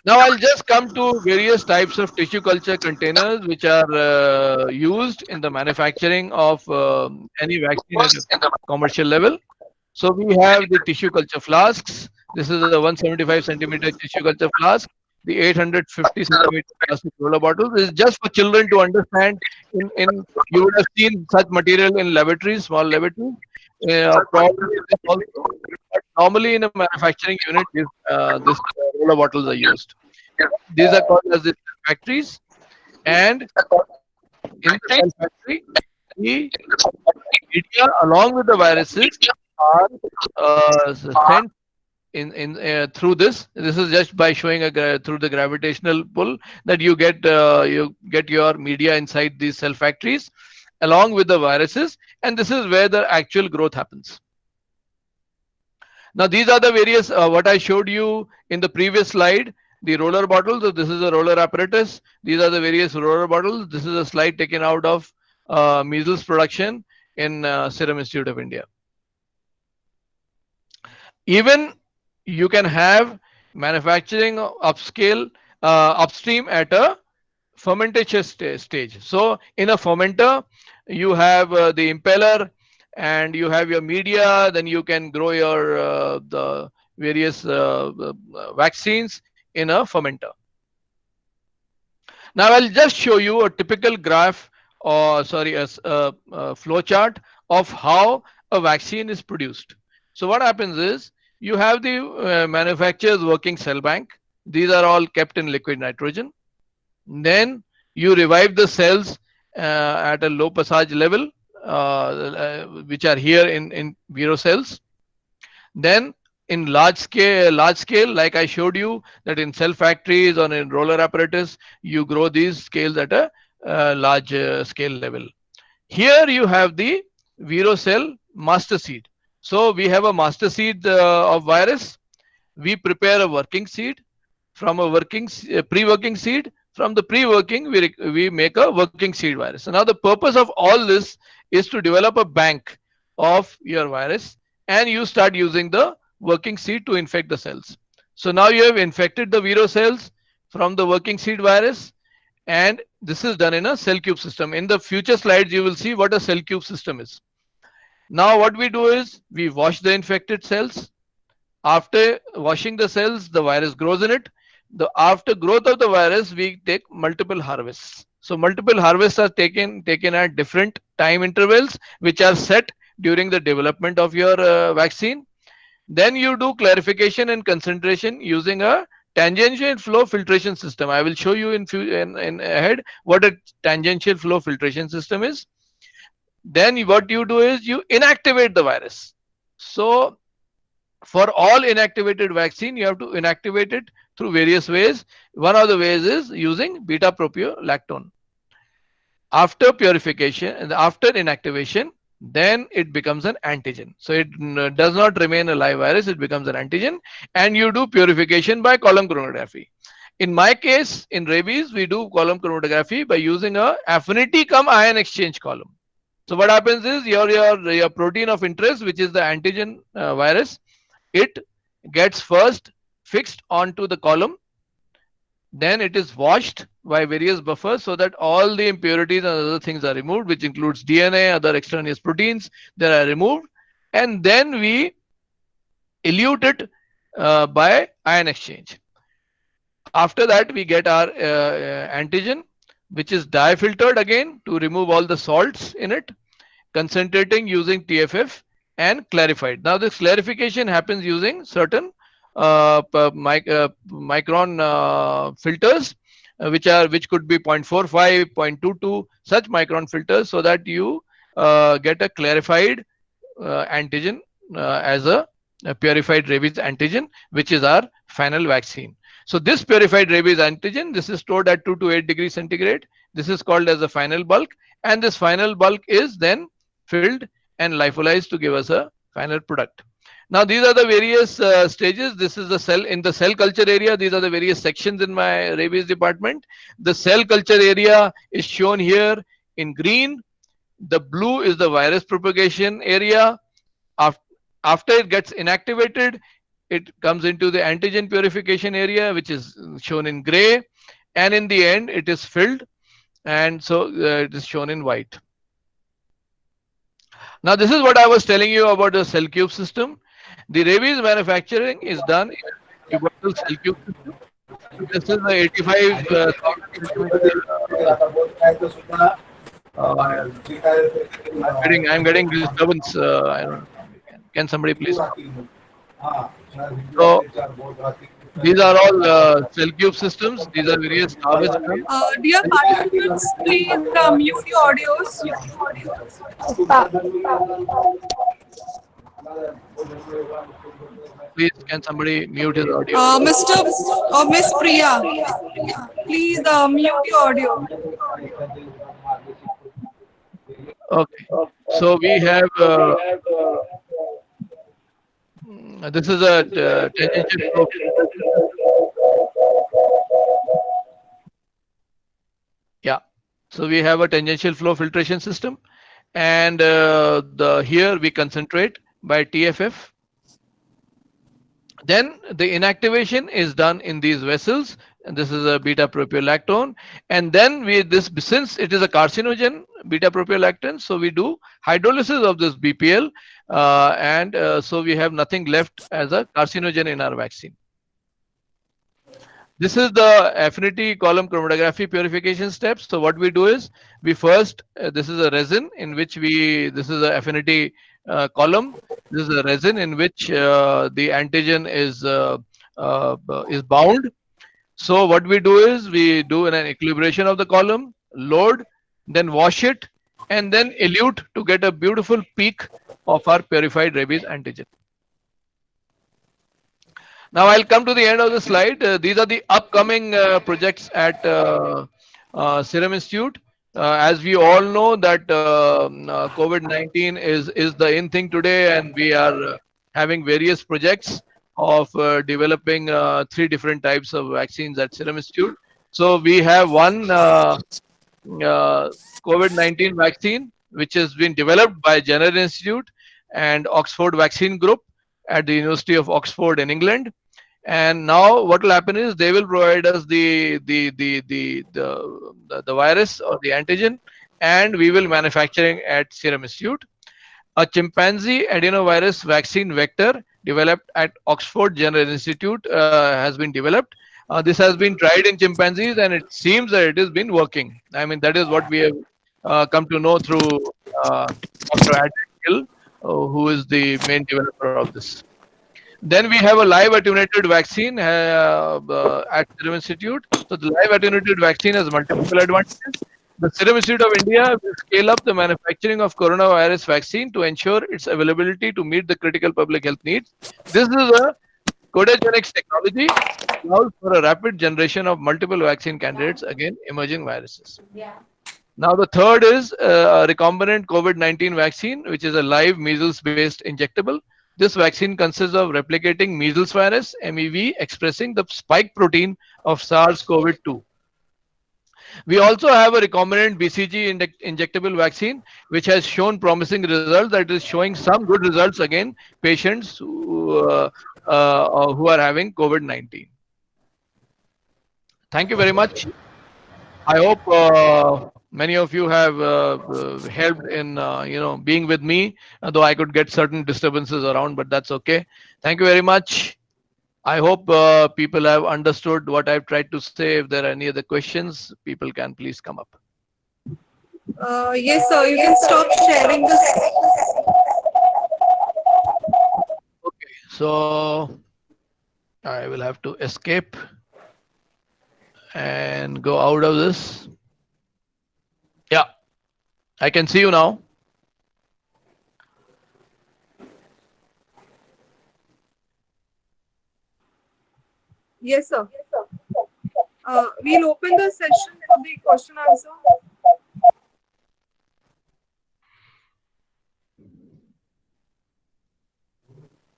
Now I'll just come to various types of tissue culture containers which are used in the manufacturing of any vaccine at a commercial level. So we have the tissue culture flasks. This is a 175 centimeter tissue culture flask. The 850 centimeter plastic roller bottle. This is just for children to understand. You would have seen such material in laboratories, small laboratories. Probably this also. But normally in a manufacturing unit, this roller bottles are used. These are called as the factories, and in the cell factory, the media along with the viruses are sent in through this. This is just by showing through the gravitational pull that you get your media inside these cell factories along with the viruses, and this is where the actual growth happens. Now these are the various what I showed you in the previous slide. The roller bottles. So this is a roller apparatus. These are the various roller bottles. This is a slide taken out of measles production in Serum Institute of India. Even you can have manufacturing upscale upstream at a fermentation stage. So in a fermenter, you have the impeller and you have your media. Then you can grow your the various vaccines in a fermenter. Now I'll just show you a typical graph, or sorry, a flow chart of how a vaccine is produced. So what happens is you have the manufacturer's working cell bank. These are all kept in liquid nitrogen. Then you revive the cells at a low passage level, which are here in viro cells. Then in large scale, like I showed you that in cell factories or in roller apparatus, you grow these scales at a large scale level. Here you have the viro cell master seed. So we have a master seed of virus. We prepare a working seed from a pre-working seed. From the pre-working, we make a working seed virus. So now the purpose of all this is to develop a bank of your virus, and you start using the working seed to infect the cells. So now you have infected the viro cells from the working seed virus, and this is done in a cell cube system. In the future slides, you will see what a cell cube system is. Now what we do is we wash the infected cells. After washing the cells, the virus grows in it. After growth of the virus, we take multiple harvests. So multiple harvests are taken at different time intervals, which are set during the development of your vaccine. Then you do clarification and concentration using a tangential flow filtration system. I will show you in ahead what a tangential flow filtration system is. Then what you do is you inactivate the virus. So for all inactivated vaccine, you have to inactivate it through various ways. One of the ways is using beta-propiolactone. After purification and after inactivation, then it becomes an antigen. So it does not remain a live virus, it becomes an antigen, and you do purification by column chromatography. In my case, in rabies, we do column chromatography by using a affinity cum ion exchange column. So what happens is your protein of interest, which is the antigen virus, it gets first fixed onto the column. Then it is washed by various buffers so that all the impurities and other things are removed, which includes DNA, other extraneous proteins that are removed. And then we elute it by ion exchange. After that, we get our antigen, which is dye-filtered again to remove all the salts in it, concentrating using TFF and clarified. Now this clarification happens using certain micron filters, which could be 0.45, 0.22, such micron filters, so that you get a clarified antigen as a purified rabies antigen, which is our final vaccine. So this purified rabies antigen, this is stored at 2 to 8 degrees centigrade. This is called as a final bulk, and this final bulk is then filled and lyophilized to give us a final product. Now these are the various stages. This is the cell in the cell culture area. These are the various sections in my rabies department. The cell culture area is shown here in green. The blue is the virus propagation area. After it gets inactivated, it comes into the antigen purification area, which is shown in gray, and in the end it is filled, and so it is shown in white. Now this is what I was telling you about the cell cube system. The rabies manufacturing is done in a universal cell cube system. This is the 85,000 centimeter. I'm getting disturbance. I don't know. Can somebody please stop? So these are all cell cube systems. These are various harvest done. Dear participants, please mute your audios. Please, can somebody mute his audio? Mr. or Miss Priya, please mute your audio. Okay. So we have this is a tangential flow. Yeah. So we have a tangential flow filtration system, and the here we concentrate by TFF. Then the inactivation is done in these vessels, and this is a beta propiolactone. And then we this since it is a carcinogen beta propiolactone, so we do hydrolysis of this BPL, and so we have nothing left as a carcinogen in our vaccine. This is the affinity column chromatography purification steps. So what we do is we first this is a resin in which this is an affinity column. This is a resin in which the antigen is bound. So what we do is we do an equilibration of the column, load, then wash it, and then elute to get a beautiful peak of our purified rabies antigen. Now I'll come to the end of the slide. These are the upcoming projects at Serum Institute. As we all know that COVID-19 is the in thing today, and we are having various projects of developing 3 different types of vaccines at Serum Institute. So we have one COVID-19 vaccine which has been developed by Jenner Institute and Oxford Vaccine Group at the University of Oxford in England. And now what will happen is they will provide us the virus or the antigen, and we will manufacturing at Serum Institute. A chimpanzee adenovirus vaccine vector developed at Oxford General Institute has been developed. This has been tried in chimpanzees, and it seems that it has been working. I mean, that is what we have come to know through Dr. Adrian Gill, who is the main developer of this. Then we have a live attenuated vaccine at Serum Institute. So the live attenuated vaccine has multiple advantages. The Serum Institute of India will scale up the manufacturing of coronavirus vaccine to ensure its availability to meet the critical public health needs. This is a Codagenix technology allows for a rapid generation of multiple vaccine candidates against emerging viruses. Now the third is a recombinant COVID-19 vaccine, which is a live measles-based injectable. This vaccine consists of replicating measles virus, MEV, expressing the spike protein of SARS-CoV-2. We also have a recombinant BCG injectable vaccine, which has shown promising results. That is showing some good results again patients who are having COVID-19. Thank you very much. I hope many of you have helped in being with me, though I could get certain disturbances around, but that's okay. Thank you very much. I hope people have understood what I've tried to say. If there are any other questions, people can please come up. Yes, sir. You can stop sharing this. Okay, so I will have to escape and go out of this. Yeah, I can see you now. Yes, sir. We'll open the session for the question answer.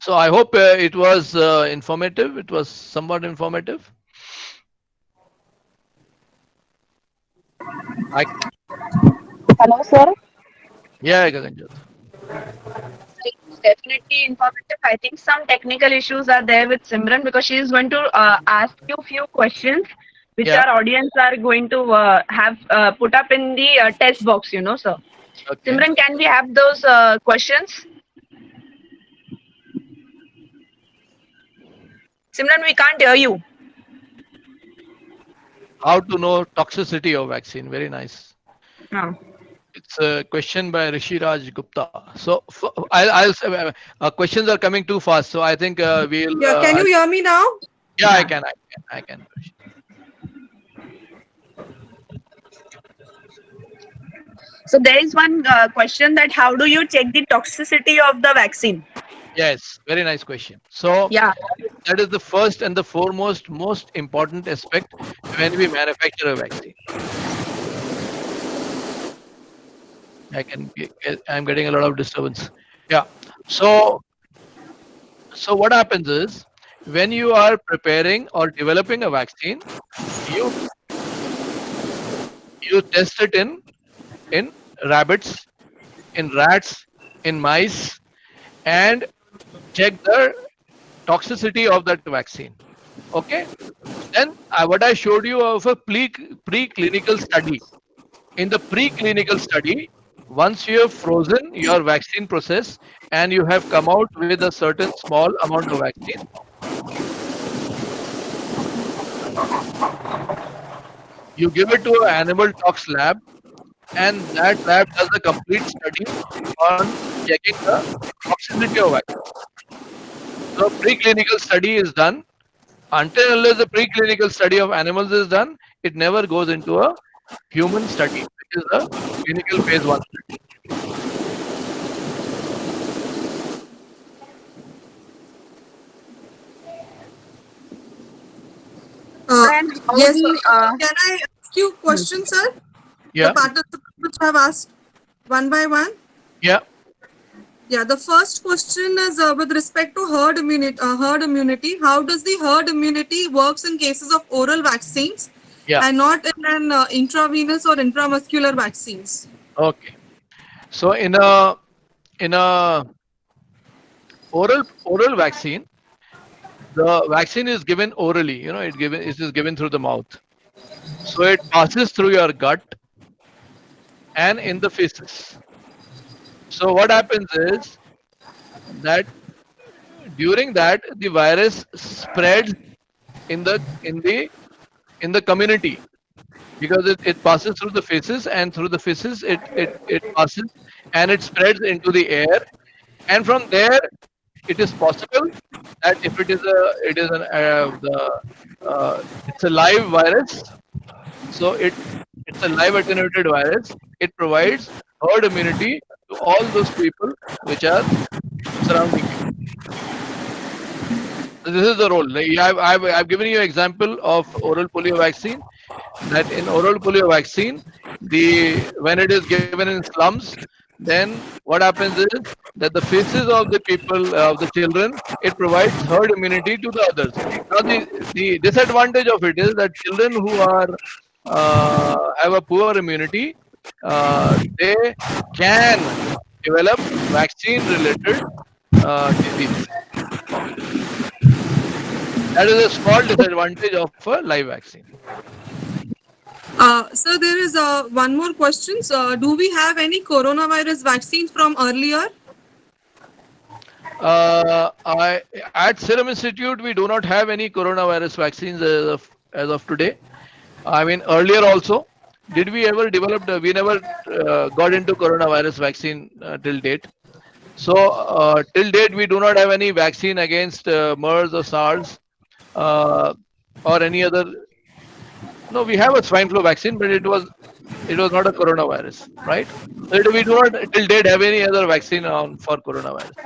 So I hope it was informative. It was somewhat informative. I, Hello, sir. yeah, Gaganjot. It's definitely informative. I think some technical issues are there with Simran because she is going to ask you few questions which Yeah. our audience are going to have put up in the test box, sir. Okay. Simran, can we have those questions? Simran, we can't hear you. How to know toxicity of vaccine? Very nice. No. It's a question by Rishi Raj Gupta. So I'll say, questions are coming too fast. So I think we'll. Yeah, can you hear me now? Yeah, I Yeah. can. I can. So there is one question that how do you check the toxicity of the vaccine? Yes, very nice question. So Yeah. that is the first and the foremost, most important aspect when we manufacture a vaccine. I'm getting a lot of disturbance. Yeah. So what happens is when you are preparing or developing a vaccine, you you test it in rabbits, in rats, in mice, and check the toxicity of that vaccine. Okay. Then what I showed you of a preclinical study. In the preclinical study, once you have frozen your vaccine process and you have come out with a certain small amount of vaccine, you give it to an animal tox lab, and that lab does a complete study on checking the toxicity of vaccine. So preclinical study is done. Until unless the preclinical study of animals is done, it never goes into a human study, which is a clinical phase 1 study. And how Yes, sir. the Can I ask you a question, sir? The Yeah, participants which have asked one by one. yeah, Yeah, the first question is with respect to herd immunity. Herd immunity. How does the herd immunity works in cases of oral vaccines yeah. and not in an intravenous or intramuscular vaccines? Okay. So in a oral vaccine, the vaccine is given orally. It is given through the mouth. So it passes through your gut and in the feces. So what happens is that during that the virus spreads in the community, because it passes through the feces, and through the feces it passes and it spreads into the air, and from there it is possible that if it is an it's a live virus. So it's a live attenuated virus. It provides herd immunity to all those people which are surrounding you. So this is the role. Like, I've given you an example of oral polio vaccine. That in oral polio vaccine, when it is given in slums, then what happens is that the faces of the people, of the children, it provides herd immunity to the others. Now the disadvantage of it is that children who are have a poor immunity, they can develop vaccine related disease. That is a small disadvantage of a live vaccine. So there is one more question. Do we have any coronavirus vaccines from earlier? At Serum Institute, we do not have any coronavirus vaccines as of today. I mean, earlier also, did we ever develop? We never got into coronavirus vaccine till date. So till date, we do not have any vaccine against MERS or SARS uh, or any other. No, we have a swine flu vaccine, but it was not a coronavirus, right? So we do not till date have any other vaccine on for coronavirus,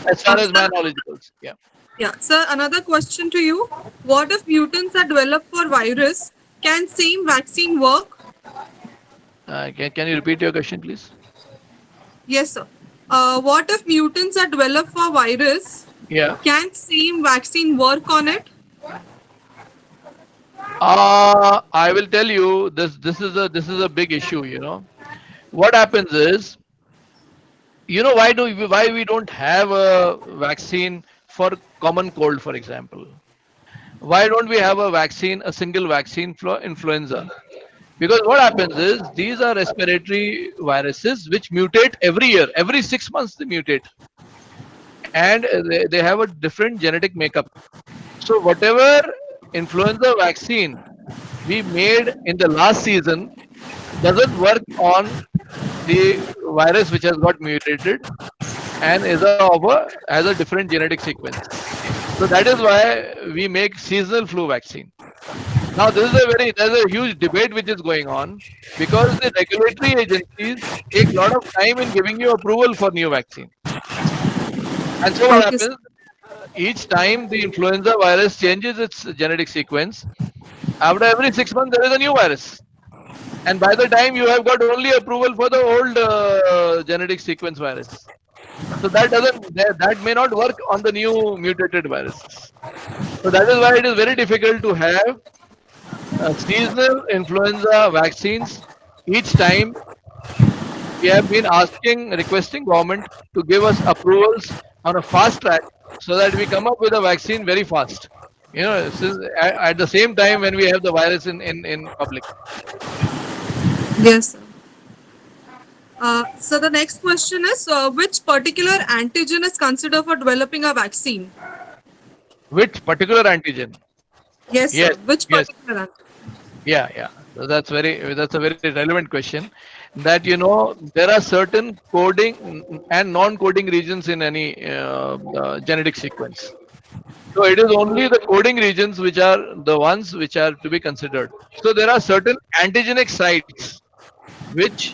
as far as my Sir, knowledge goes. Yeah. yeah, sir, another question to you. What if mutants are developed for virus? Can same vaccine work? Can you repeat your question, please? Yes, sir. What if mutants are developed for virus? Yeah. Can same vaccine work on it? I will tell you this. This is a big issue. What happens is, why we don't have a vaccine for common cold, for example? Why don't we have a single vaccine for influenza? Because what happens is these are respiratory viruses which mutate every year. Every 6 months they mutate, and they have a different genetic makeup. So whatever influenza vaccine we made in the last season doesn't work on the virus which has got mutated and has a different genetic sequence. So that is why we make seasonal flu vaccine. Now there's a huge debate which is going on because the regulatory agencies take a lot of time in giving you approval for new vaccine. And so what Okay. happens, each time the influenza virus changes its genetic sequence, after every 6 months there is a new virus. And by the time you have got only approval for the old genetic sequence virus. So that may not work on the new mutated viruses. So that is why it is very difficult to have seasonal influenza vaccines. Each time we have been requesting government to give us approvals on a fast track so that we come up with a vaccine very fast. At the same time when we have the virus in public. Yes, sir. So the next question is, which particular antigen is considered for developing a vaccine? Which particular antigen? Yes, sir. Yes, Which yes, particular antigen? yeah. So that's a very relevant question. That there are certain coding and non-coding regions in any genetic sequence. So it is only the coding regions which are the ones which are to be considered. So there are certain antigenic sites which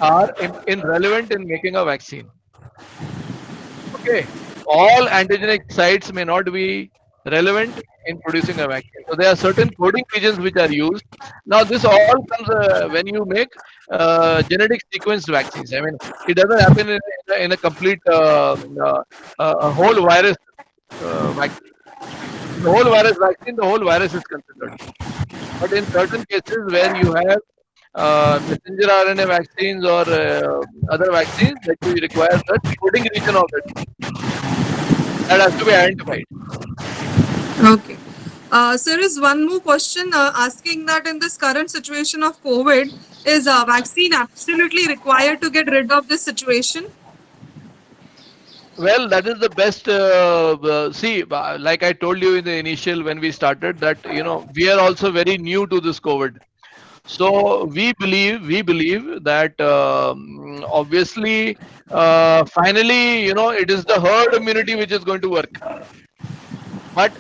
are in relevant in making a vaccine. Okay, all antigenic sites may not be relevant in producing a vaccine. So there are certain coding regions which are used. Now this all comes when you make genetic sequenced vaccines. I mean, it doesn't happen in a complete a whole virus vaccine. The whole virus vaccine, the whole virus is considered. But in certain cases where you have messenger RNA vaccines or other vaccines that you require the coding region of it that has to be identified. Okay. So there is one more question asking that in this current situation of COVID, is a vaccine absolutely required to get rid of this situation? Well, that is the best. See, like I told you in the initial when we started, that we are also very new to this COVID. So we believe that obviously, finally, it is the herd immunity which is going to work. But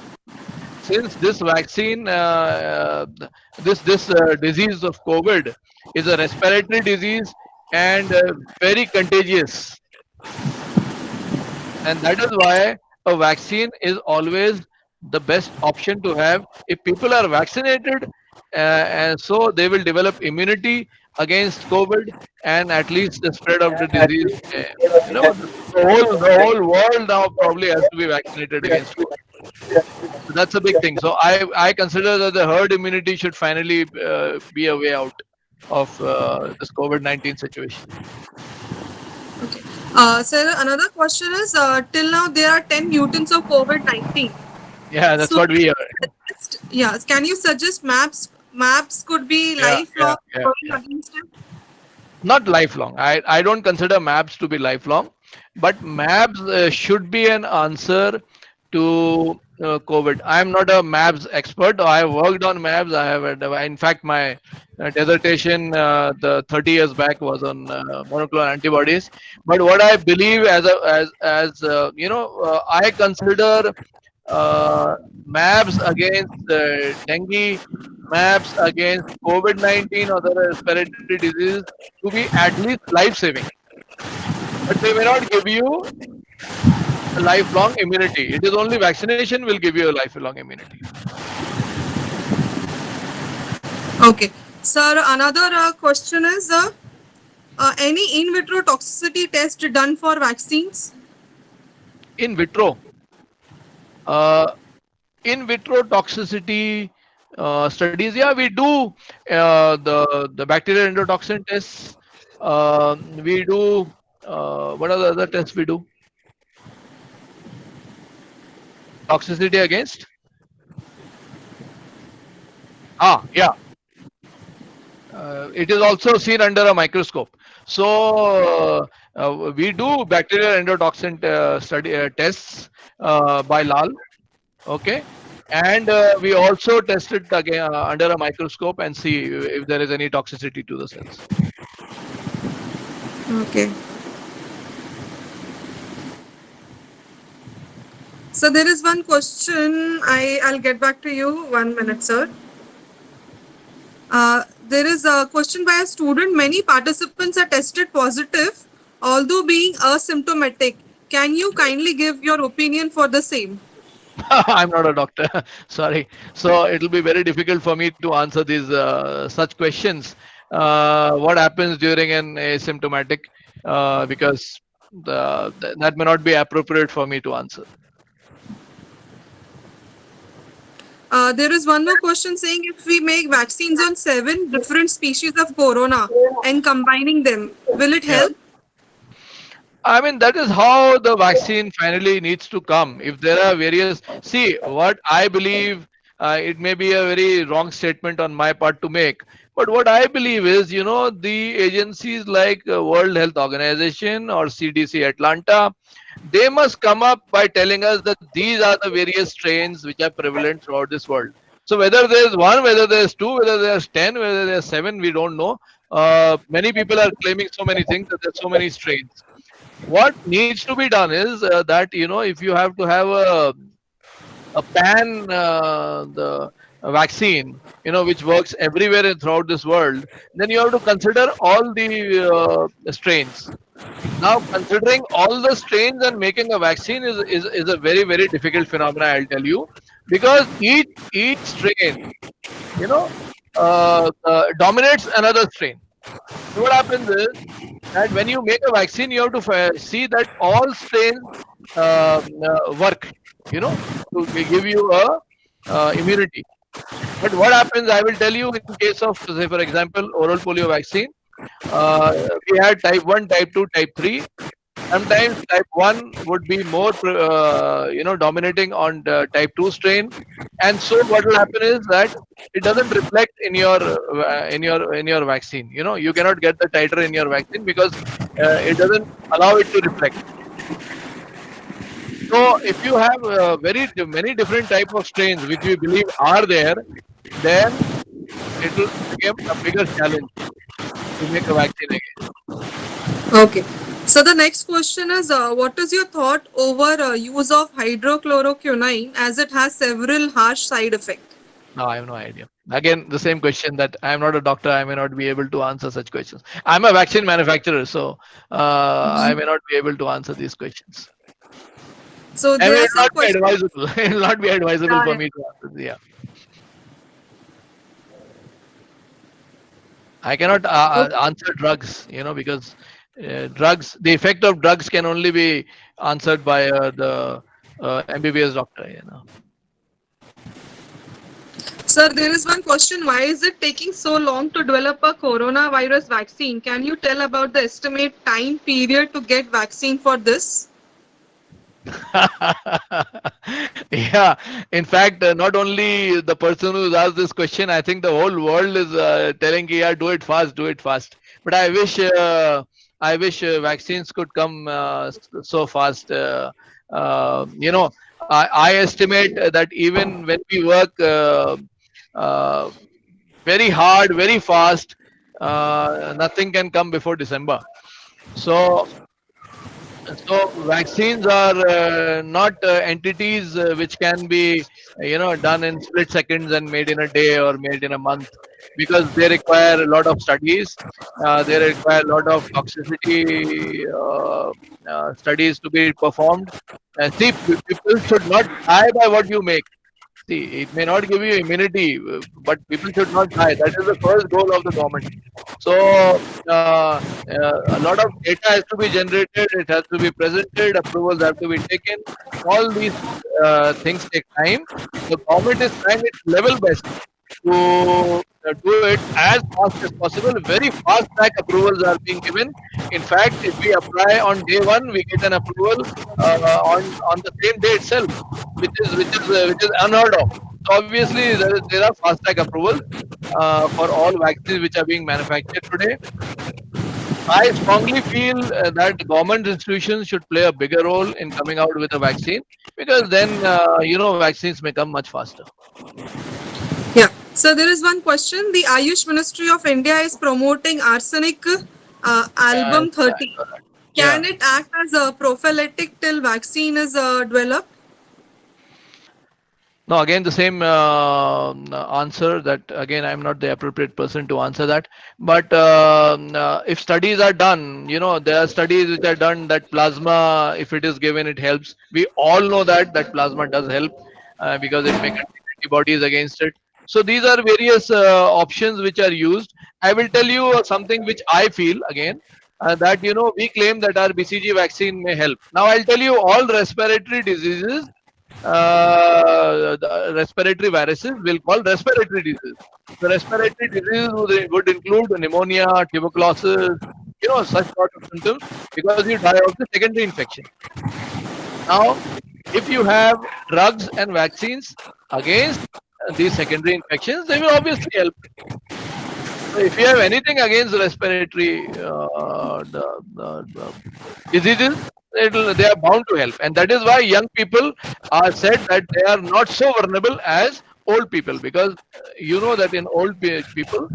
since this vaccine, this disease of COVID is a respiratory disease and very contagious, and that is why a vaccine is always the best option to have. If people are vaccinated, and so they will develop immunity against COVID, and at least the spread of the disease. The whole world now probably has to be vaccinated against COVID. So that's a big thing. So I consider that the herd immunity should finally be a way out of this COVID-19 situation. Okay. So another question is, till now there are 10 mutants of COVID-19. Yeah, that's So what we are. yeah, can you suggest maps could be Yeah, lifelong yeah. going against it? Not lifelong. I don't consider MABs to be lifelong, but MABs should be an answer to COVID. I am not a MABs expert. I have worked on MABs. In fact, my dissertation the 30 years back was on monoclonal antibodies. But what I believe I consider MABs against dengue, MABs against COVID-19 or the respiratory disease to be at least life-saving. But they may not give you a lifelong immunity. It is only vaccination will give you a lifelong immunity. Okay. Sir, another question is, any in vitro toxicity test done for vaccines? In vitro. Uh, in vitro toxicity studies, yeah, we do the bacterial endotoxin tests. We do what are the other tests we do? Toxicity against? Yeah. It is also seen under a microscope. So we do bacterial endotoxin study tests by Lal. Okay. And we also test it again under a microscope and see if there is any toxicity to the cells. Okay. So there is one question. I'll get back to you. 1 minute, sir. There is a question by a student. Many participants are tested positive, although being asymptomatic. Can you kindly give your opinion for the same? I'm not a doctor. Sorry. So it will be very difficult for me to answer these such questions. What happens during an asymptomatic? Because that may not be appropriate for me to answer. There is one more question saying if we make vaccines on 7 different species of corona and combining them, will it Yeah. help? I mean, that is how the vaccine finally needs to come. If there are various, see, what I believe, it may be a very wrong statement on my part to make, but what I believe is, the agencies like World Health Organization or CDC Atlanta, they must come up by telling us that these are the various strains which are prevalent throughout this world. So whether there's one, whether there's two, whether there's 10, whether there's seven, we don't know. Many people are claiming so many things that there's so many strains. What needs to be done is that if you have to have a pan the a vaccine which works everywhere and throughout this world, then you have to consider all the strains. Now considering all the strains and making a vaccine is a very very difficult phenomena, I'll tell you, because each strain you know dominates another strain. So what happens is that when you make a vaccine, you have to see that all strains work, to give you a immunity. But what happens, I will tell you, in case of, say, for example, oral polio vaccine, uh, we had type 1, type 2, type 3. Sometimes type 1 would be more, dominating on the type 2 strain. And so what will happen is that it doesn't reflect in your vaccine. You cannot get the titer in your vaccine because it doesn't allow it to reflect. So if you have many different type of strains which we believe are there, then it will become a bigger challenge to make a vaccine again. Okay. So the next question is, what is your thought over use of hydrochloroquine as it has several harsh side effects? No, I have no idea. Again, the same question that I am not a doctor. I may not be able to answer such questions. I'm a vaccine manufacturer, so I may not be able to answer these questions. So I there mean, are it will some not be questions. advisable. It will not be advisable for Yeah. me to answer. Yeah, I cannot Okay. answer drugs. Because drugs, the effect of drugs can only be answered by the MBBS doctor. Sir, there is one question. Why is it taking so long to develop a coronavirus vaccine? Can you tell about the estimate time period to get vaccine for this? Yeah, in fact, not only the person who's asked this question, I think the whole world is telling, yeah, do it fast, do it fast. But I wish vaccines could come so fast. I estimate that even when we work uh, very hard, very fast, nothing can come before December. So vaccines are not entities which can be done in split seconds and made in a day or made in a month, because they require a lot of studies. They require a lot of toxicity studies to be performed. See, people should not die by what you make. See, it may not give you immunity, but people should not die. That is the first goal of the government. So, a lot of data has to be generated, it has to be presented, approvals have to be taken. All these things take time. The government is trying its level best to do it as fast as possible. Very fast track approvals are being given. In fact, if we apply on day one, we get an approval on the same day itself, which is unheard of. So obviously, there are fast track approvals for all vaccines which are being manufactured today. I strongly feel that government institutions should play a bigger role in coming out with a vaccine, because then vaccines may come much faster. Yeah. So there is one question. The Ayush Ministry of India is promoting arsenic Yeah, album 30. yeah. Can it act as a prophylactic till vaccine is developed? No, again the same answer, that again I'm not the appropriate person to answer that. But if studies are done, there are studies which are done that plasma, if it is given, it helps. We all know that plasma does help because it may contain antibodies against it. So these are various options which are used. I will tell you something which I feel again. That we claim that our BCG vaccine may help. Now I'll tell you, all respiratory diseases, the respiratory viruses will call respiratory disease. The respiratory disease would include pneumonia, tuberculosis, such sort of symptoms, because you die of the secondary infection. Now, if you have drugs and vaccines against these secondary infections, they will obviously help. So if you have anything against respiratory diseases, they are bound to help. And that is why young people are said that they are not so vulnerable as old people, because you know that in old people,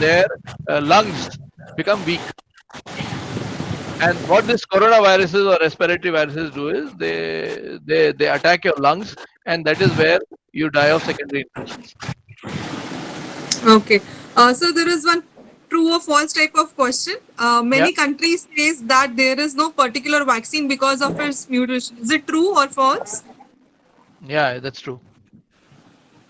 their lungs become weak. And what this coronaviruses or respiratory viruses do is they attack your lungs, and that is where you die of secondary infections. Okay. So there is one true or false type of question. Yeah, Many countries says that there is no particular vaccine because of its mutation. Is it true or false? yeah, that's true.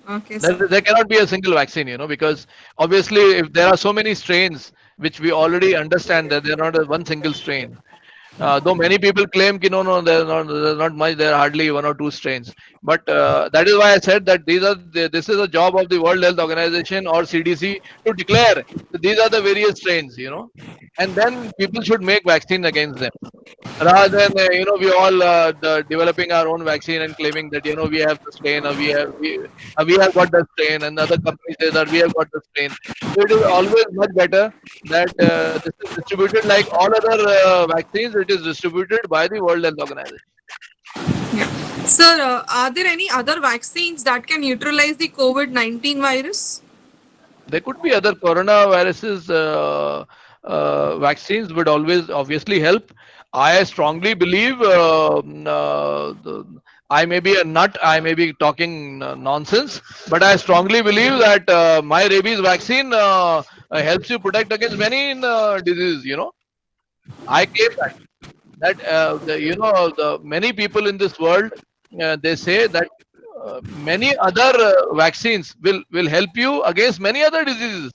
Okay, sir. There cannot be a single vaccine, because obviously, if there are so many strains, which we already understand that they're not one single strain. Though many people claim, no, there's not much, there are hardly one or two strains. But that is why I said that this is a job of the World Health Organization or CDC to declare that these are the various strains, and then people should make vaccine against them, rather than we all developing our own vaccine and claiming that we have the strain, or we have got the strain, and other companies say that we have got the strain. So it is always much better that this is distributed like all other vaccines. It is distributed by the World Health Organization. Yeah. Sir, are there any other vaccines that can neutralize the COVID-19 virus? There could be other coronaviruses. Vaccines would always obviously help. I strongly believe. I may be a nut. I may be talking nonsense, but I strongly believe that my rabies vaccine helps you protect against many diseases. I claim that the many people in this world, they say that many other vaccines will help you against many other diseases.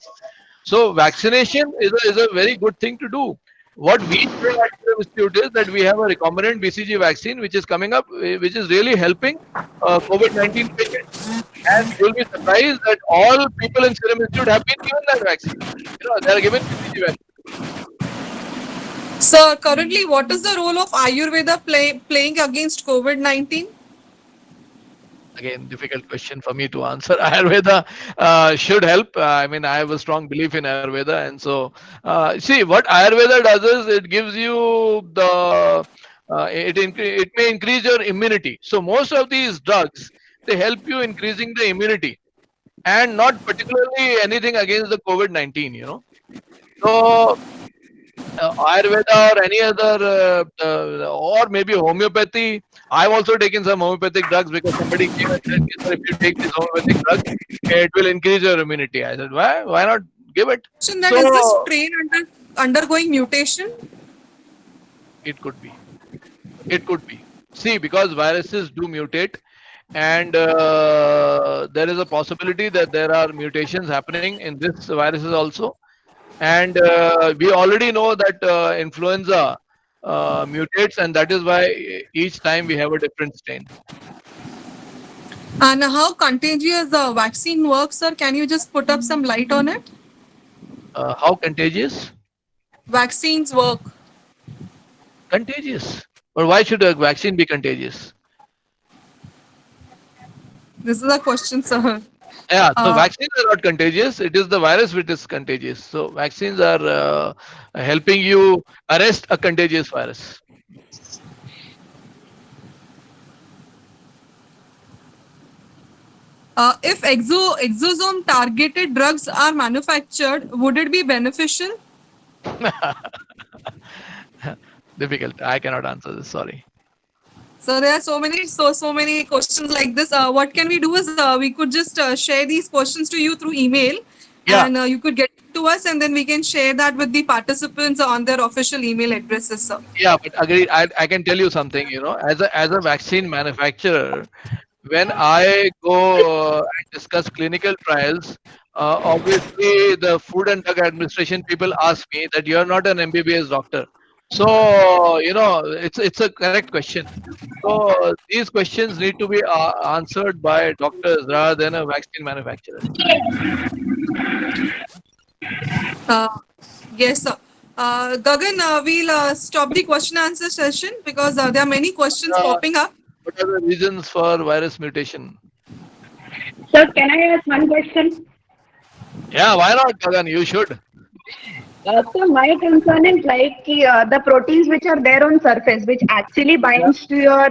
So vaccination is a very good thing to do. What we say at the institute is that we have a recombinant BCG vaccine which is coming up, which is really helping COVID-19 patients. And you'll be surprised that all people in Serum Institute have been given that vaccine. They are given BCG vaccine. Sir, currently, what is the role of Ayurveda playing against COVID-19? Again, difficult question for me to answer. Ayurveda should help. I mean, I have a strong belief in Ayurveda, and so see what Ayurveda does is it gives you it may increase your immunity. So most of these drugs, they help you increasing the immunity, and not particularly anything against the COVID-19. So Ayurveda or any other, or maybe homeopathy. I've also taken some homeopathic drugs because somebody came and said, "Sir, if you take this homeopathic drug, it will increase your immunity." I said, "Why? Why not give it?" Question that is this So strain undergoing mutation? it could be. It could be. See, because viruses do mutate, and there is a possibility that there are mutations happening in this viruses also. And we already know that influenza mutates, and that is why each time we have a different strain. And how contagious the vaccine works, sir? Can you just put up some light on it? How contagious? Vaccines work. Contagious. But why should a vaccine be contagious? This is a question, sir. Yeah, so Uh, vaccines are not contagious. It is the virus which is contagious. So vaccines are helping you arrest a contagious virus. if exosome targeted drugs are manufactured, would it be beneficial? Difficult. I cannot answer this. Sorry. So there are so many questions like this. What can we do is we could just share these questions to you through email, Yeah. and you could get to us, and then we can share that with the participants on their official email addresses, sir. Yeah, but agreed. I can tell you something. As a vaccine manufacturer, when I go and discuss clinical trials, obviously the Food and Drug Administration people ask me that you are not an MBBS doctor. So it's a correct question. So these questions need to be answered by doctors rather than a vaccine manufacturer. Uh, yes, sir. Gagan, we'll stop the question answer session because there are many questions popping up. What are the reasons for virus mutation? Sir, can I ask one question? Yeah, why not, Gagan? You should. So my concern is like the proteins which are there on surface, which actually binds to your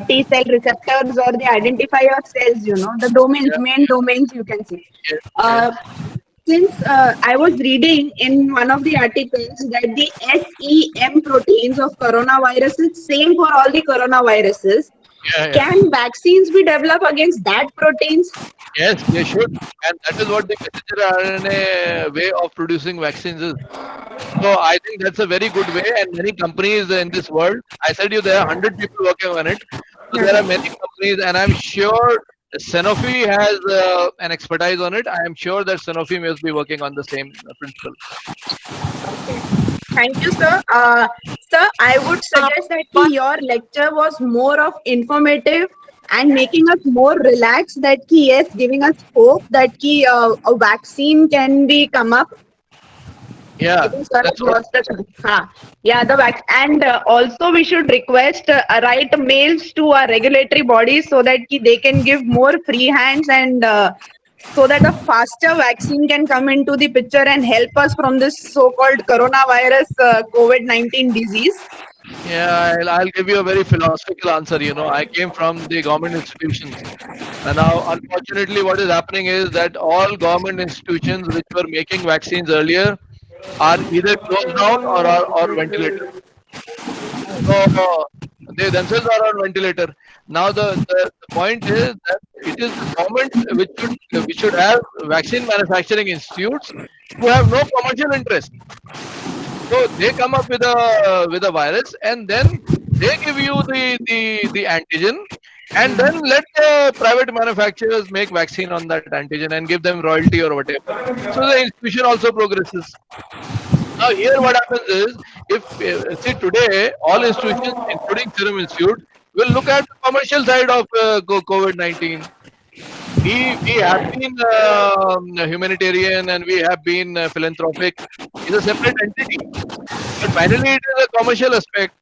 T cell receptors or the identifier cells, the domains, main domains you can see. Yes, Uh, since I was reading in one of the articles that the SEM proteins of coronavirus is same for all the coronaviruses. yeah. Can vaccines be developed against that proteins? Yes, they should. And that is what the messenger RNA way of producing vaccines is. So I think that's a very good way, and many companies in this world. I said you there are 100 people working on it. So there are many companies, and I'm sure Sanofi has an expertise on it. I am sure that Sanofi must be working on the same principle. Thank you, sir. Sir, I would suggest that your lecture was more of informative and making us more relaxed. That yes, giving us hope that a vaccine can be come up. Yeah, Sir, that's was the yeah, the vaccine, and also we should request write mails to our regulatory bodies so that they can give more free hands and. So that a faster vaccine can come into the picture and help us from this so-called coronavirus COVID-19 disease. Yeah, I'll give you a very philosophical answer. I came from the government institutions. And now, unfortunately, what is happening is that all government institutions which were making vaccines earlier are either closed down or ventilated. So they themselves are on ventilator. Now the point is that it is the government which should have vaccine manufacturing institutes who have no commercial interest. So they come up with a virus, and then they give you the antigen, and then let the private manufacturers make vaccine on that antigen and give them royalty or whatever. So the institution also progresses. Now here what happens is, if see today all institutions, including Serum Institute, will look at the commercial side of COVID-19. We have been humanitarian and we have been philanthropic. It's a separate entity. But finally, it is a commercial aspect.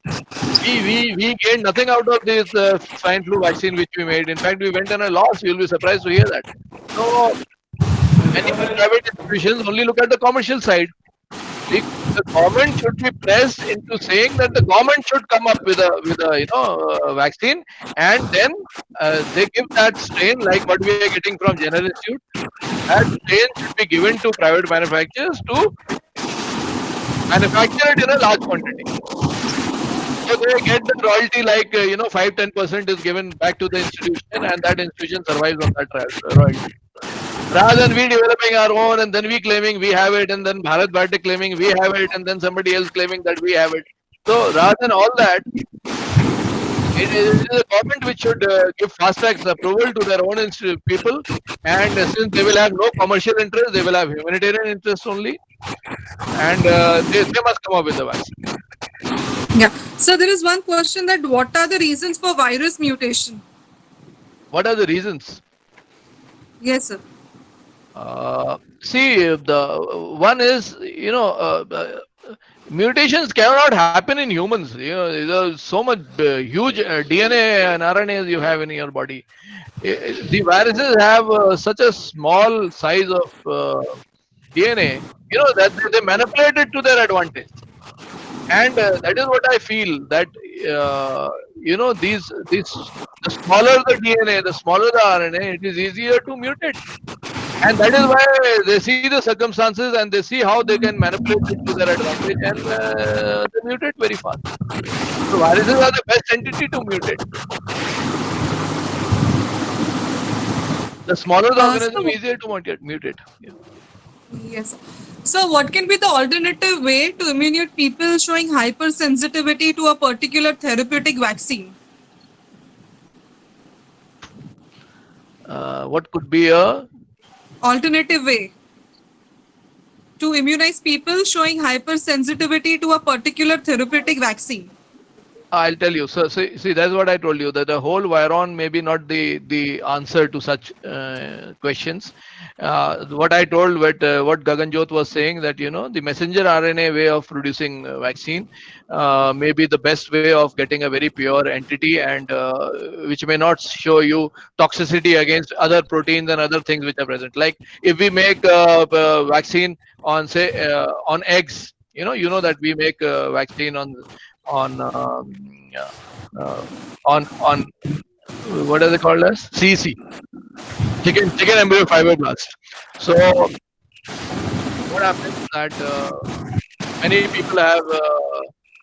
We gained nothing out of this swine flu vaccine which we made. In fact, we went on a loss. You'll be surprised to hear that. So many private institutions only look at the commercial side. The government should be pressed into saying that the government should come up with a vaccine, and then they give that strain like what we are getting from General Institute. That strain should be given to private manufacturers to manufacture it in a large quantity. So they get the royalty like 5-10% is given back to the institution, and that institution survives on that royalty. Rather than we developing our own and then we claiming we have it, and then Bharat Biotech claiming we have it, and then somebody else claiming that we have it. So rather than all that, it is the government which should give fast track approval to their own people, and since they will have no commercial interest, they will have humanitarian interest only, and they must come up with the vaccine. Yeah. So there is one question that what are the reasons for virus mutation? What are the reasons? Yes, sir. See, the one is, mutations cannot happen in humans. There's so much huge DNA and RNAs you have in your body. The viruses have such a small size of DNA, that they manipulate it to their advantage. And that is what I feel that, these the smaller the DNA, the smaller the RNA, it is easier to mutate. And that is why they see the circumstances and they see how they can manipulate it to their advantage, and they mutate very fast. So viruses are the best entity to mutate. The smaller the organism, easier to mutate. Yeah. Yes. So what can be the alternative way to immunate people showing hypersensitivity to a particular therapeutic vaccine? What could be a Alternative way to immunize people showing hypersensitivity to a particular therapeutic vaccine? I'll tell you. So, see, that's what I told you, that the whole viron may be not the answer to such questions. What I told, what Gagan Jyot was saying, that the messenger RNA way of producing vaccine may be the best way of getting a very pure entity, and which may not show you toxicity against other proteins and other things which are present. Like if we make a vaccine on, say, on eggs, that we make a vaccine on on what are they called as CEC, chicken embryo fibroblast. So what happens is that many people have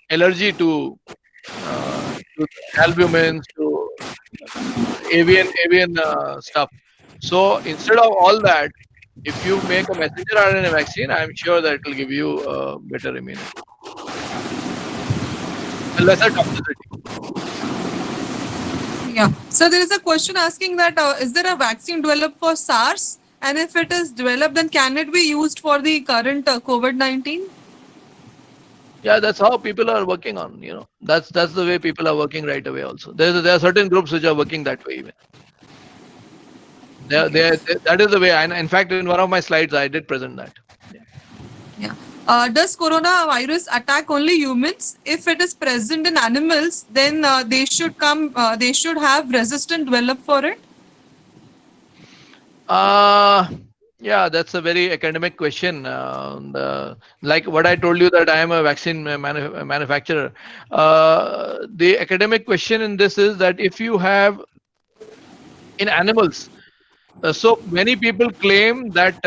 allergy to albumins, to avian stuff. So instead of all that, if you make a messenger RNA vaccine, I'm sure that it will give you better immunity, lesser toxicity. Yeah. So there is a question asking that is there a vaccine developed for SARS? And if it is developed, then can it be used for the current COVID-19? Yeah, that's how people are working on. That's the way people are working right away. Also, there are certain groups which are working that way even. That is the way. And in fact, in one of my slides, I did present that. Yeah. Does coronavirus attack only humans? If it is present in animals, then they should come. They should have resistance developed for it. Yeah, that's a very academic question. Like what I told you, that I am a vaccine manufacturer. The academic question in this is that if you have in animals, so many people claim that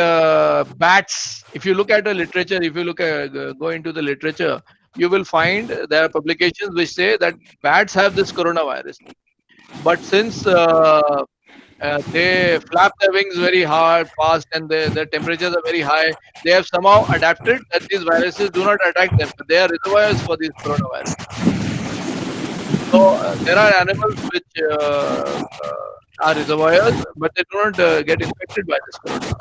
bats, if you look at the literature, if you go into the literature, you will find there are publications which say that bats have this coronavirus. But since they flap their wings very hard, fast, and the temperatures are very high, they have somehow adapted that these viruses do not attack them. They are reservoirs for these coronavirus. So there are animals which are reservoirs, but they do not get infected by this corona.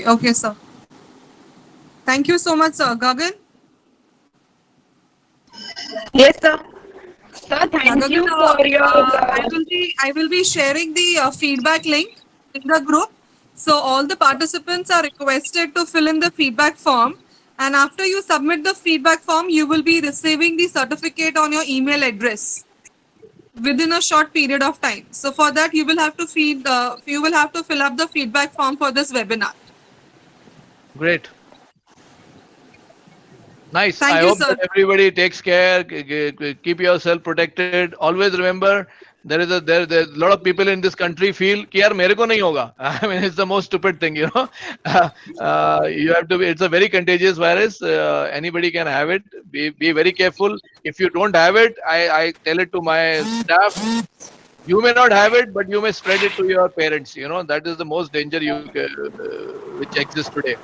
Okay, sir. Thank you so much, sir. Gagan? Yes, sir. Sir, thank you for your. I will be sharing the feedback link in the group. So all the participants are requested to fill in the feedback form. And after you submit the feedback form, you will be receiving the certificate on your email address within a short period of time. So for that, you will have to fill up the feedback form for this webinar. Great. Nice. Thank I you, hope sir. that everybody takes care. Keep yourself protected. Always remember, there's a lot of people in this country feel कि यार मेरे को नहीं होगा. I mean, it's the most stupid thing, you have to be. It's a very contagious virus. Anybody can have it. Be very careful. If you don't have it, I tell it to my staff. You may not have it, but you may spread it to your parents. That is the most danger which exists today.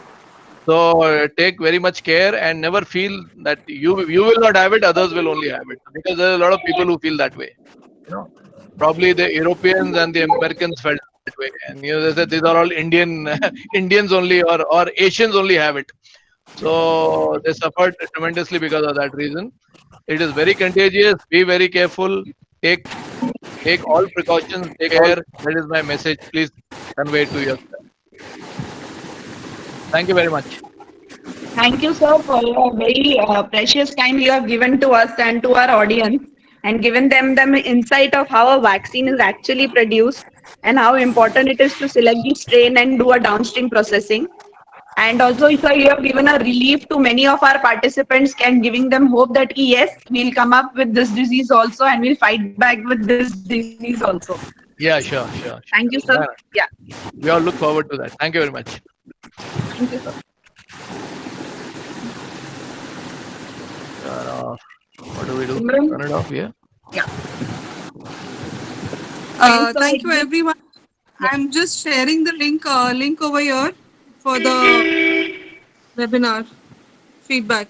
So take very much care and never feel that you will not have it, others will only have it, because there are a lot of people who feel that way. You know, probably the Europeans and the Americans felt that way, and they said these are all Indian Indians only, or Asians only have it. So they suffered tremendously because of that reason. It is very contagious. Be very careful. Take take all precautions. Take care. That is my message. Please convey it to yourself. Thank you very much. Thank you, sir, for your very precious time you have given to us and to our audience, and given them insight of how a vaccine is actually produced and how important it is to select the strain and do a downstream processing. And also, sir, you have given a relief to many of our participants and giving them hope that yes, we'll come up with this disease also and we'll fight back with this disease also. Yeah, sure, sure, Thank you, sure. sir. Yeah, Yeah, we all look forward to that. Thank you very much. thank you, sir. Turn off. What do we do? Simran? Turn it off here. Yeah. Thanks for Thank you, this. everyone. I'm just sharing the link over here for the webinar feedback.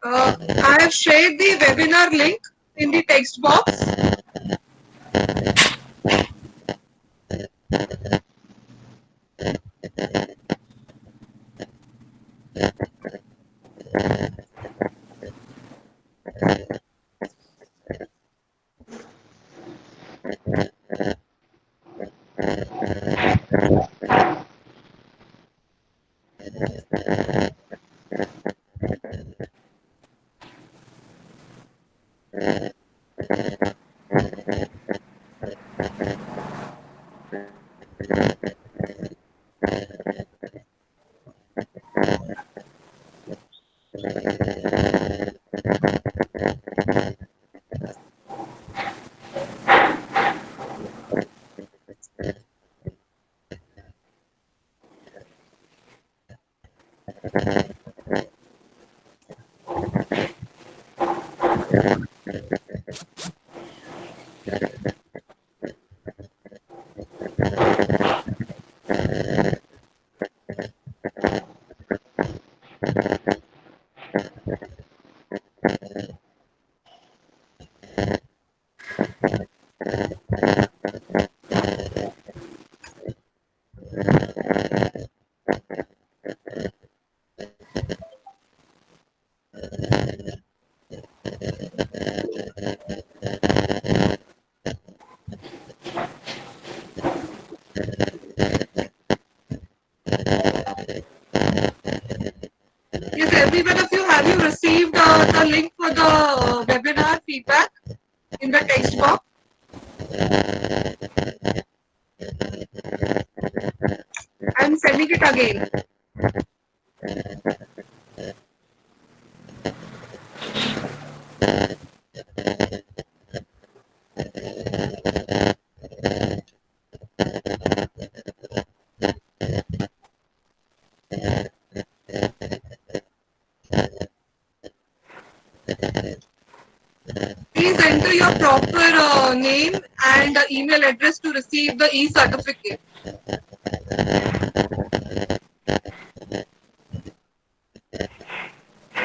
I have shared the webinar link in the text box. Yes, every one of you, have you received the link for the webinar feedback in the text box? I'm sending it again. Please enter your proper name and email address to receive the e-certificate.